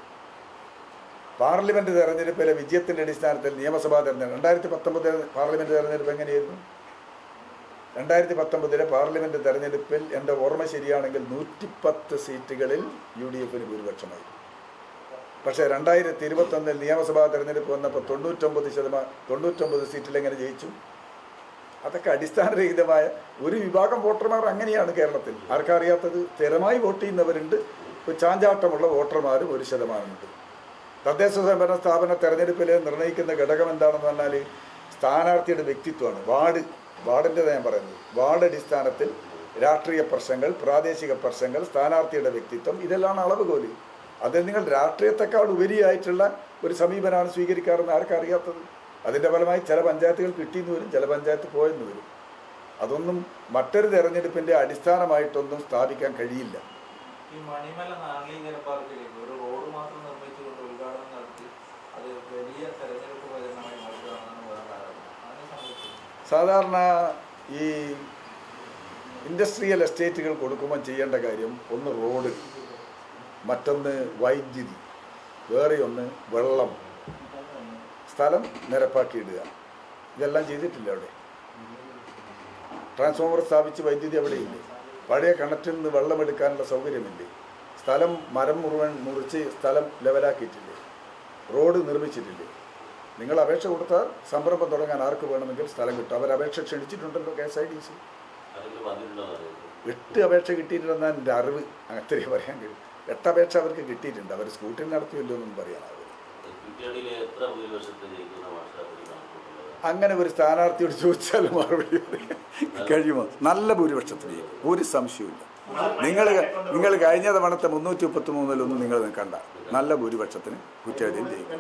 പാർലമെൻറ്റ് തെരഞ്ഞെടുപ്പിലെ വിജയത്തിൻ്റെ അടിസ്ഥാനത്തിൽ നിയമസഭാ തെരഞ്ഞെടുപ്പ് 2019 പാർലമെൻറ്റ് തെരഞ്ഞെടുപ്പ് എങ്ങനെയായിരുന്നു? 2019 പാർലമെൻറ്റ് തെരഞ്ഞെടുപ്പിൽ എൻ്റെ ഓർമ്മ ശരിയാണെങ്കിൽ 110 സീറ്റുകളിൽ UDF-ന് ഭൂരിപക്ഷമായി. പക്ഷേ 2021 നിയമസഭാ തെരഞ്ഞെടുപ്പ് വന്നപ്പോൾ 99 സീറ്റിൽ എങ്ങനെ ജയിച്ചു? അതൊക്കെ അടിസ്ഥാനരഹിതമായ ഒരു വിഭാഗം വോട്ടർമാർ അങ്ങനെയാണ് കേരളത്തിൽ. ആർക്കറിയാത്തത്? സ്ഥിരമായി വോട്ട് ചെയ്യുന്നവരുണ്ട്, ചാഞ്ചാട്ടമുള്ള വോട്ടർമാരും 1% തദ്ദേശ സ്വയംഭരണ സ്ഥാപന തെരഞ്ഞെടുപ്പിൽ നിർണ്ണയിക്കുന്ന ഘടകം എന്താണെന്ന് പറഞ്ഞാൽ സ്ഥാനാർത്ഥിയുടെ വ്യക്തിത്വമാണ്. വാർഡിൻ്റെ ഞാൻ പറയുന്നത്, വാർഡ് അടിസ്ഥാനത്തിൽ രാഷ്ട്രീയ പ്രശ്നങ്ങൾ, പ്രാദേശിക പ്രശ്നങ്ങൾ, സ്ഥാനാർത്ഥിയുടെ വ്യക്തിത്വം, ഇതെല്ലാം അളവുകോല്. അതിൽ നിങ്ങൾ രാഷ്ട്രീയത്തെക്കാൾ ഉപരിയായിട്ടുള്ള ഒരു സമീപനമാണ് സ്വീകരിക്കാറെന്ന് ആർക്കറിയാത്തത്? അതിൻ്റെ ഫലമായി ചില പഞ്ചായത്തുകൾ കിട്ടിയെന്ന് വരും, ചില പഞ്ചായത്ത് പോയെന്ന് വരും. അതൊന്നും മറ്റൊരു തെരഞ്ഞെടുപ്പിൻ്റെ അടിസ്ഥാനമായിട്ടൊന്നും സ്ഥാപിക്കാൻ കഴിയില്ല. ഈ മണിമല നാളീകര പാർക്കിലേക്ക് ഒരു റോഡ് മാത്രം നിർമ്മിച്ചുകൊണ്ട് ഉദ്ഘാടനം നടത്തി അത് വലിയ തെരഞ്ഞെടുപ്പ് പ്രചരണമായി മാറ്റുകയാണെന്നാണ് പറയുന്നത്. അതിനെ സംബന്ധിച്ച് സാധാരണ ഈ ഇൻഡസ്ട്രിയൽ എസ്റ്റേറ്റുകൾ കൊടുക്കുമ്പോൾ ചെയ്യേണ്ട കാര്യം, ഒന്ന് റോഡ്, മറ്റൊന്ന് വൈദ്യുതി, വേറെ ഒന്ന് വെള്ളം, സ്ഥലം നിരപ്പാക്കിയിടുക. ഇതെല്ലാം ചെയ്തിട്ടില്ല. അവിടെ ട്രാൻസ്ഫോമർ സ്ഥാപിച്ച് വൈദ്യുതി അവിടെയില്ലേ? പഴയ കിണറ്റിൽ നിന്ന് വെള്ളമെടുക്കാനുള്ള സൗകര്യമില്ലേ? സ്ഥലം മരം മുഴുവൻ മുറിച്ച് സ്ഥലം ലെവലാക്കിയിട്ടില്ലേ? റോഡ് നിർമ്മിച്ചിട്ടില്ലേ? നിങ്ങൾ അപേക്ഷ കൊടുത്താൽ സംരംഭം തുടങ്ങാൻ ആർക്ക് വേണമെങ്കിൽ സ്ഥലം കിട്ടും. അവർ അപേക്ഷ ക്ഷണിച്ചിട്ടുണ്ടല്ലോ KSIDC. 8 അപേക്ഷ കിട്ടിയിട്ടുണ്ടെന്നാണ് എൻ്റെ അറിവ്. അത്രയും പറയാൻ കഴിയും. 8 അപേക്ഷ അവർക്ക് കിട്ടിയിട്ടുണ്ട്. അവർ സ്കൂട്ടിൽ നടത്തിയല്ലോ എന്നും പറയാനാവും. അങ്ങനെ ഒരു സ്ഥാനാർത്ഥിയോട് ചോദിച്ചാൽ മറുപടി കഴിയുമോ? നല്ല ഭൂരിപക്ഷത്തിന് ജയിക്കും, ഒരു സംശയവുമില്ല. നിങ്ങൾ കഴിഞ്ഞ തവണത്തെ 333-ലൊന്നും നിങ്ങൾ നിൽക്കണ്ട. നല്ല ഭൂരിപക്ഷത്തിന് കുറ്റ്യാടിയിൽ ജയിക്കും.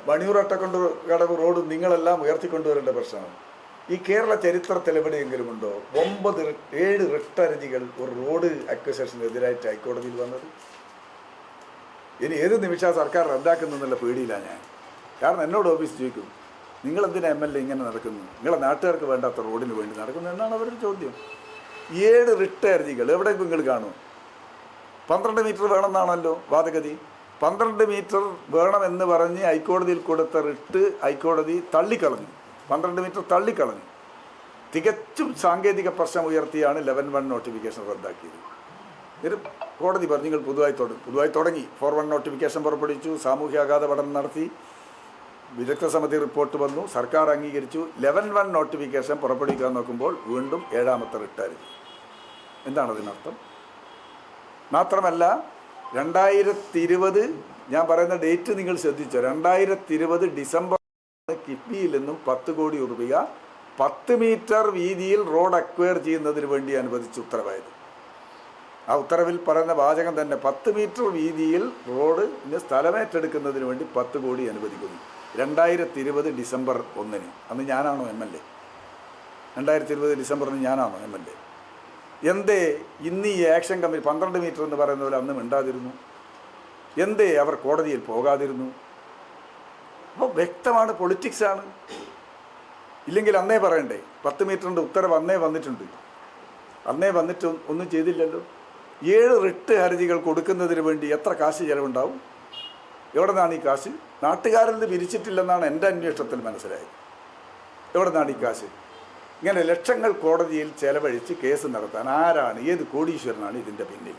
മണിയൂർ അട്ടക്കൊണ്ട് കടവ് റോഡ് നിങ്ങളെല്ലാം ഉയർത്തിക്കൊണ്ടുവരേണ്ട പ്രശ്നമാണ്. ഈ കേരള ചരിത്രത്തിൽ എവിടെയെങ്കിലും ഉണ്ടോ 7 റിട്ട് ഹർജികൾ ഒരു റോഡ് അക്വസേഷനെതിരായിട്ട് ഹൈക്കോടതിയിൽ വന്നത്? ഇനി ഏത് നിമിഷം സർക്കാർ റദ്ദാക്കുന്നുള്ള പേടിയിലാണ് ഞാൻ. കാരണം എന്നോട് ഓഫീസ് ചോദിക്കും, നിങ്ങളെന്തിനാ MLA ഇങ്ങനെ നടക്കുന്നു, നിങ്ങളെ നാട്ടുകാർക്ക് വേണ്ടാത്ത റോഡിന് വേണ്ടി നടക്കുന്നു എന്നാണ് അവരുടെ ചോദ്യം. 7 റിട്ട് ഹർജികൾ എവിടെയെങ്കിലും നിങ്ങൾ കാണും? 12 മീറ്റർ വേണമെന്നാണല്ലോ വാദഗതി. 12 മീറ്റർ വേണമെന്ന് പറഞ്ഞ് ഹൈക്കോടതിയിൽ കൊടുത്ത റിട്ട് ഹൈക്കോടതി തള്ളിക്കളഞ്ഞു. 12 മീറ്റർ തള്ളിക്കളഞ്ഞു. തികച്ചും സാങ്കേതിക പ്രശ്നം ഉയർത്തിയാണ് 11-1 നോട്ടിഫിക്കേഷൻ റദ്ദാക്കിയത്. ഇത് കോടതി പറഞ്ഞു നിങ്ങൾ പുതുതായി തുടങ്ങി 4-1 നോട്ടിഫിക്കേഷൻ പുറപ്പെടുവിച്ചു, സാമൂഹ്യാഘാത പഠനം നടത്തി, വിദഗ്ധ സമിതി റിപ്പോർട്ട് വന്നു, സർക്കാർ അംഗീകരിച്ചു. 11-1 നോട്ടിഫിക്കേഷൻ പുറപ്പെടുവിക്കാൻ നോക്കുമ്പോൾ വീണ്ടും 7ാമത്തെ റിട്ടായിരുന്നു. എന്താണ് അതിനർത്ഥം? മാത്രമല്ല 2020 ഞാൻ പറയുന്ന ഡേറ്റ് നിങ്ങൾ ശ്രദ്ധിച്ചോ, 2020 ഡിസംബർ കിഫ്ബിയിൽ നിന്നും 10 കോടി രൂപ 10 മീറ്റർ വീതിയിൽ റോഡ് അക്വയർ ചെയ്യുന്നതിന് വേണ്ടി അനുവദിച്ച ഉത്തരവായത്. ആ ഉത്തരവിൽ പറയുന്ന വാചകം തന്നെ 10 മീറ്റർ വീതിയിൽ റോഡിന് സ്ഥലമേറ്റെടുക്കുന്നതിന് വേണ്ടി 10 കോടി അനുവദിക്കുന്നു. 2020 ഡിസംബർ 1-ന്. അന്ന് ഞാനാണോ MLA? 2020 ഡിസംബറിന് ഞാനാണോ MLA? എന്തേ ഇന്ന് ഈ ആക്ഷൻ കമ്മിറ്റി 12 മീറ്റർ എന്ന് പറയുന്ന പോലെ അന്ന് മിണ്ടാതിരുന്നു? എന്തേ അവർ കോടതിയിൽ പോകാതിരുന്നു? അപ്പോൾ വ്യക്തമാണ്, പൊളിറ്റിക്സാണ്. ഇല്ലെങ്കിൽ അന്നേ പറയണ്ടേ? 10 മീറ്ററിൻ്റെ ഉത്തരവ് അന്നേ വന്നിട്ടുണ്ട്. അന്നേ വന്നിട്ട് ഒന്നും ചെയ്തില്ലല്ലോ. 7 റിട്ട് ഹർജികൾ കൊടുക്കുന്നതിന് വേണ്ടി എത്ര കാശ് ചിലവുണ്ടാവും? എവിടെ നിന്നാണ് ഈ കാശ്? നാട്ടുകാരിൽ നിന്ന് പിരിച്ചിട്ടില്ലെന്നാണ് എൻ്റെ അന്വേഷണത്തിൽ മനസ്സിലായത്. എവിടെ നിന്നാണ് ഈ കാശ്? ഇങ്ങനെ ലക്ഷങ്ങൾ കോടതിയിൽ ചെലവഴിച്ച് കേസ് നടത്താൻ ആരാണ്, ഏത് കോടീശ്വരനാണ് ഇതിൻ്റെ പിന്നിൽ?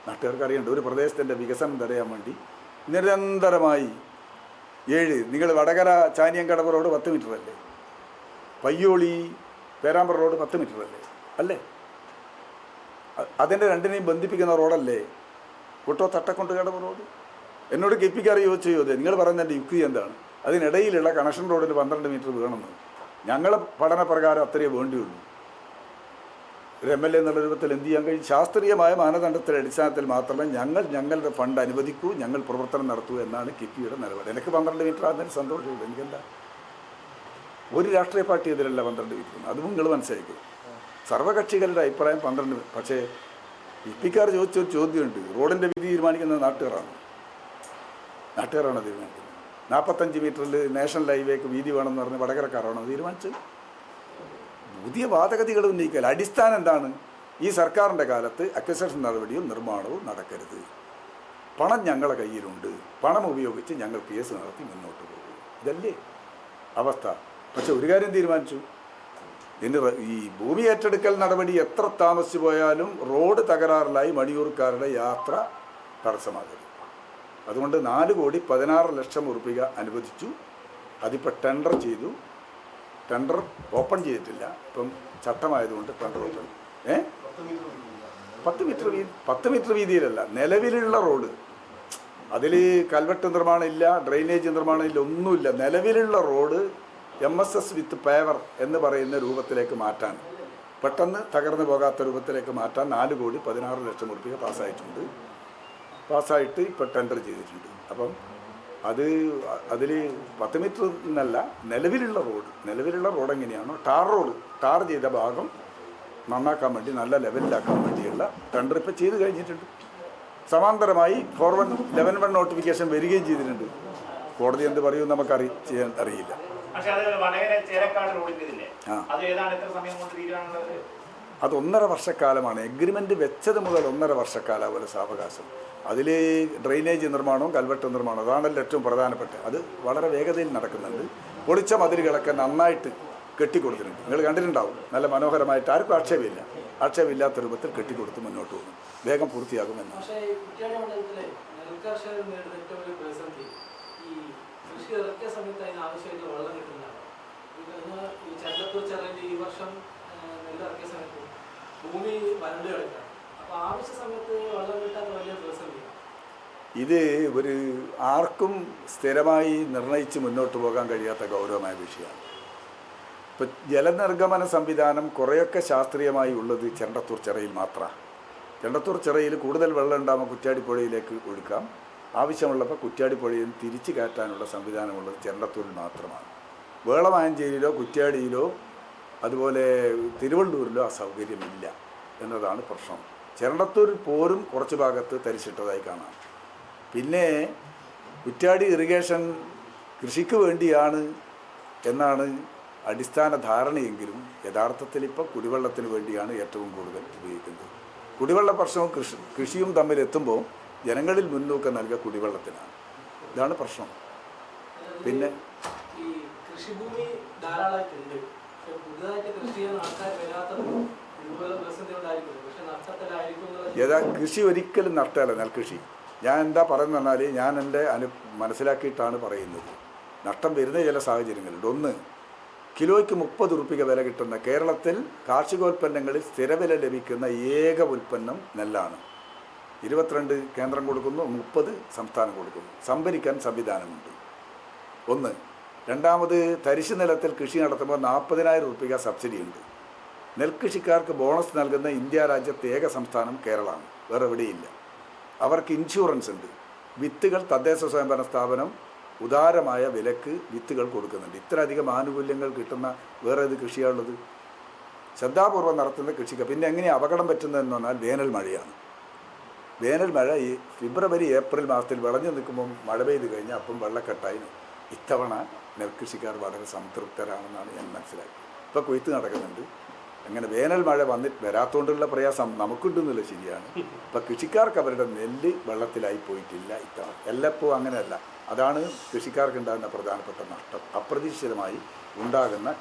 നാട്ടുകാർക്ക് അറിയേണ്ട. ഒരു പ്രദേശത്തിൻ്റെ വികസനം തടയാൻ വേണ്ടി നിരന്തരമായി 7, നിങ്ങൾ വടകര ചാനിയങ്കടവ് റോഡ് 10 മീറ്റർ അല്ലേ? പയ്യോളി പേരാമ്പ്ര റോഡ് 10 മീറ്റർ അല്ലേ? അല്ലേ? അതിൻ്റെ രണ്ടിനെയും ബന്ധിപ്പിക്കുന്ന റോഡല്ലേ കുട്ടോ തട്ടക്കൊണ്ടുകടവ് റോഡ്? എന്നോട് കെപ്പിക്കാർ ചോദിച്ചത് നിങ്ങൾ പറയുന്നതിൻ്റെ യുക്തി എന്താണ്? അതിനിടയിലുള്ള കണക്ഷൻ റോഡിൽ 12 മീറ്റർ വേണമെന്ന്. ഞങ്ങളെ പഠനപ്രകാരം അത്രയേ വേണ്ടിയുള്ളൂ. ഒരു MLA എന്നുള്ള രൂപത്തിൽ എന്ത് ചെയ്യാൻ കഴിയും? ശാസ്ത്രീയമായ മാനദണ്ഡത്തിൻ്റെ അടിസ്ഥാനത്തിൽ മാത്രമേ ഞങ്ങളുടെ ഫണ്ട് അനുവദിക്കൂ, ഞങ്ങൾ പ്രവർത്തനം നടത്തൂ എന്നാണ് കിഫ്ബിയുടെ നിലപാട്. എനിക്ക് 12 മീറ്റർ ആകുന്നതിന് സന്തോഷമുള്ളൂ. എനിക്കെന്താ? ഒരു രാഷ്ട്രീയ പാർട്ടി എതിരല്ല 12 മീറ്റർ. അതും നിങ്ങൾ മനസ്സിലാക്കും. സർവകക്ഷികളുടെ അഭിപ്രായം 12. പക്ഷേ കിഫ്ബിക്കാർ ചോദിച്ചൊരു ചോദ്യമുണ്ട്. റോഡിൻ്റെ വിധി തീരുമാനിക്കുന്നത് നാട്ടുകാരാണ് തീരുമാനിക്കുന്നത്. 45 മീറ്ററിൽ നാഷണൽ ഹൈവേക്ക് വീതി വേണമെന്ന് പറഞ്ഞ് വടകരക്കാരാണോ തീരുമാനിച്ചത്? പുതിയ വാദഗതികൾ ഉന്നയിക്കൽ. അടിസ്ഥാനം എന്താണ്? ഈ സർക്കാരിൻ്റെ കാലത്ത് അക്വിസിഷൻ നടപടിയും നിർമ്മാണവും നടക്കരുത്, പണം ഞങ്ങളുടെ കയ്യിലുണ്ട്, പണം ഉപയോഗിച്ച് ഞങ്ങൾ കേസ് നടത്തി മുന്നോട്ട് പോകും. ഇതല്ലേ അവസ്ഥ? പക്ഷെ ഒരു കാര്യം തീരുമാനിച്ചു. ഈ ഭൂമി ഏറ്റെടുക്കൽ നടപടി എത്ര താമസിച്ചു പോയാലും റോഡ് തകരാറിലായി മണിയൂർക്കാരുടെ യാത്ര തടസ്സമാകരുത്. അതുകൊണ്ട് 4,16,00,000 ഉറുപ്പിക അനുവദിച്ചു. അതിപ്പോൾ ടെൻഡർ ചെയ്തു. ടെൻഡർ ഓപ്പൺ ചെയ്തിട്ടില്ല. ഇപ്പം ചട്ടമായതുകൊണ്ട് ടെൻഡർ ഓപ്പൺ 10 മീറ്റർ വീതിയിലല്ല, നിലവിലുള്ള റോഡ്. അതിൽ കൽവെട്ട് നിർമ്മാണം ഇല്ല, ഡ്രെയിനേജ് നിർമ്മാണം ഇല്ല, ഒന്നുമില്ല. നിലവിലുള്ള റോഡ് MSS വിത്ത് പേവർ എന്ന് പറയുന്ന രൂപത്തിലേക്ക് മാറ്റാൻ, പെട്ടെന്ന് തകർന്നു പോകാത്ത രൂപത്തിലേക്ക് മാറ്റാൻ 4,16,00,000 ഉറുപ്പിക പാസ്സായിട്ട് ഇപ്പോൾ ടെൻഡർ ചെയ്തിട്ടുണ്ട്. അപ്പം അതിൽ 10 മീറ്റർ എന്നല്ല, നിലവിലുള്ള റോഡ് എങ്ങനെയാണോ ടാർ ചെയ്ത ഭാഗം നന്നാക്കാൻ വേണ്ടി, നല്ല ലെവലിലാക്കാൻ വേണ്ടിയുള്ള ടെൻഡർ ഇപ്പോൾ ചെയ്ത് കഴിഞ്ഞിട്ടുണ്ട്. സമാന്തരമായി 411 നോട്ടിഫിക്കേഷൻ വരികയും ചെയ്തിട്ടുണ്ട്. കോടതി എന്ത് പറയും നമുക്ക് അറിയില്ല. അത് 1.5 വർഷക്കാലമാണ്. എഗ്രിമെൻ്റ് വെച്ചത് മുതൽ 1.5 വർഷക്കാലം സാവകാശം. അതിൽ ഡ്രെയിനേജ് നിർമ്മാണവും കൽവെട്ട് നിർമ്മാണവും അതാണല്ലോ ഏറ്റവും പ്രധാനപ്പെട്ട. അത് വളരെ വേഗതയിൽ നടക്കുന്നുണ്ട്. പൊളിച്ച മതിലുകളൊക്കെ നന്നായിട്ട് കെട്ടിക്കൊടുത്തിട്ടുണ്ട്. നിങ്ങൾ കണ്ടിട്ടുണ്ടാവും. നല്ല മനോഹരമായിട്ട്, ആർക്കും ആക്ഷേപമില്ലാത്ത രൂപത്തിൽ കെട്ടിക്കൊടുത്ത് മുന്നോട്ട് പോകുന്നു. വേഗം പൂർത്തിയാകുമെന്ന്. ഇത് ഒരു ആർക്കും സ്ഥിരമായി നിർണയിച്ച് മുന്നോട്ട് പോകാൻ കഴിയാത്ത ഗൗരവമായ വിഷയമാണ്. ഇപ്പം ജലനിർഗമന സംവിധാനം കുറേയൊക്കെ ശാസ്ത്രീയമായി ഉള്ളത് ചെണ്ടത്തൂർ ചിറയിൽ മാത്രമാണ്. ചെണ്ടത്തൂർ ചിറയിൽ കൂടുതൽ വെള്ളം ഉണ്ടാകുമ്പോൾ കുറ്റ്യാടിപ്പുഴയിലേക്ക് ഒഴുക്കാം. ആവശ്യമുള്ളപ്പോൾ കുറ്റ്യാടിപ്പുഴയിൽ തിരിച്ചു കയറ്റാനുള്ള സംവിധാനമുള്ളത് ചെണ്ടത്തൂരിൽ മാത്രമാണ്. വേളമായഞ്ചേരിയിലോ കുറ്റ്യാടിയിലോ അതുപോലെ തിരുവള്ളൂരിലോ ആ സൗകര്യമില്ല എന്നതാണ് പ്രശ്നം. ചെണ്ടത്തൂരിൽ പോലും കുറച്ച് ഭാഗത്ത് തരിച്ചിട്ടതായി കാണാം. പിന്നെ കുറ്റ്യാടി ഇറിഗേഷൻ കൃഷിക്ക് വേണ്ടിയാണ് എന്നാണ് അടിസ്ഥാന ധാരണയെങ്കിലും യഥാർത്ഥത്തിൽ ഇപ്പോൾ കുടിവെള്ളത്തിന് വേണ്ടിയാണ് ഏറ്റവും കൂടുതൽ ഉപയോഗിക്കുന്നത്. കുടിവെള്ള പ്രശ്നവും കൃഷിയും തമ്മിലെത്തുമ്പോൾ ജനങ്ങളിൽ മുൻതൂക്കം നൽകുക കുടിവെള്ളത്തിനാണ്. ഇതാണ് പ്രശ്നം. പിന്നെ കൃഷിഭൂമി ധാരാളമായിട്ടുണ്ട്. പുതുതായിട്ട് കൃഷി ചെയ്യാൻ ആൾക്കാർ വരാത്തത് കൃഷി ഒരിക്കലും നഷ്ടമല്ല. നെൽകൃഷി ഞാൻ എന്താ പറയുന്നത് പറഞ്ഞാൽ, ഞാൻ എൻ്റെ മനസ്സിലാക്കിയിട്ടാണ് പറയുന്നത്. നഷ്ടം വരുന്ന ചില സാഹചര്യങ്ങളുണ്ട്. ഒന്ന്, കിലോയ്ക്ക് 30 ഉറുപ്പിക വില കിട്ടുന്ന കേരളത്തിൽ കാർഷികോൽപ്പന്നങ്ങളിൽ സ്ഥിരവില ലഭിക്കുന്ന ഏക ഉൽപ്പന്നം നെല്ലാണ്. 22 കേന്ദ്രം കൊടുക്കുന്നു, 30 സംസ്ഥാനം കൊടുക്കുന്നു. സംഭരിക്കാൻ സംവിധാനമുണ്ട്. ഒന്ന്. രണ്ടാമത്, തരിശു നിലത്തിൽ കൃഷി നടത്തുമ്പോൾ 40,000 ഉറുപ്പിക സബ്സിഡി ഉണ്ട്. നെൽകൃഷിക്കാർക്ക് ബോണസ് നൽകുന്ന ഇന്ത്യ രാജ്യത്തെ ഏക സംസ്ഥാനം കേരളമാണ്, വേറെ എവിടെയില്ല. അവർക്ക് ഇൻഷുറൻസ് ഉണ്ട്. വിത്തുകൾ തദ്ദേശ സ്വയംഭരണ സ്ഥാപനം ഉദാരമായ വിലക്ക് വിത്തുകൾ കൊടുക്കുന്നുണ്ട്. ഇത്രയധികം ആനുകൂല്യങ്ങൾ കിട്ടുന്ന വേറെ ഏത് കൃഷിയാണുള്ളത്? ശ്രദ്ധാപൂർവ്വം നടത്തുന്ന കൃഷിക്ക്. പിന്നെ എങ്ങനെയാണ് അപകടം പറ്റുന്നതെന്ന് പറഞ്ഞാൽ വേനൽ മഴയാണ്. വേനൽ മഴ ഈ ഫെബ്രുവരി ഏപ്രിൽ മാസത്തിൽ വിളഞ്ഞു നിൽക്കുമ്പം മഴ പെയ്ത് കഴിഞ്ഞാൽ അപ്പം വെള്ളക്കെട്ടായി ഇത്തവണ നെൽകൃഷിക്കാർ വളരെ സംതൃപ്തരാണെന്നാണ് ഞാൻ മനസ്സിലാക്കിയത്. ഇപ്പോൾ കൊയ്ത്ത് നടക്കുന്നുണ്ട്. അങ്ങനെ വേനൽ മഴ വരാത്തോണ്ടുള്ള പ്രയാസം നമുക്കുണ്ടെന്നില്ല, ശരിയാണ്. ഇപ്പം കൃഷിക്കാർക്ക് അവരുടെ നെല്ല് വെള്ളത്തിലായി പോയിട്ടില്ല ഇത്തവണ. എല്ലാപ്പോഴും അങ്ങനെയല്ല. അതാണ് കൃഷിക്കാർക്ക് ഉണ്ടാകുന്ന പ്രധാനപ്പെട്ട നഷ്ടം. അപ്രതീക്ഷിതമായി ഉണ്ടാകുന്ന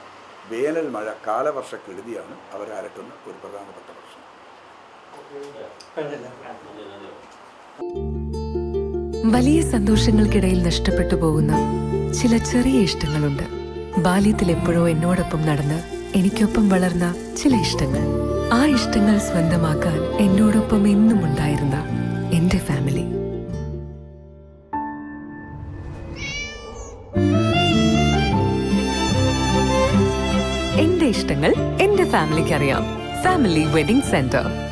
വേനൽ മഴ കാലവർഷക്കെടുതിയാണ് അവരലട്ടുന്ന ഒരു പ്രധാനപ്പെട്ട പ്രശ്നം. വലിയ സന്തോഷങ്ങൾക്കിടയിൽ നഷ്ടപ്പെട്ടു പോകുന്ന ചില ചെറിയ ഇഷ്ടങ്ങളുണ്ട്. ബാല്യത്തിൽ എപ്പോഴോ എന്നോടൊപ്പം നടന്ന് എനിക്കൊപ്പം വളർന്ന ചില ഇഷ്ടങ്ങൾ. ആ ഇഷ്ടങ്ങൾ സ്വന്തമാക്കാൻ എന്നോടൊപ്പം എന്നും ഉണ്ടായിരുന്ന എന്റെ ഫാമിലി. എന്റെ ഇഷ്ടങ്ങൾ എന്റെ ഫാമിലിക്ക് അറിയാം. Family wedding centre.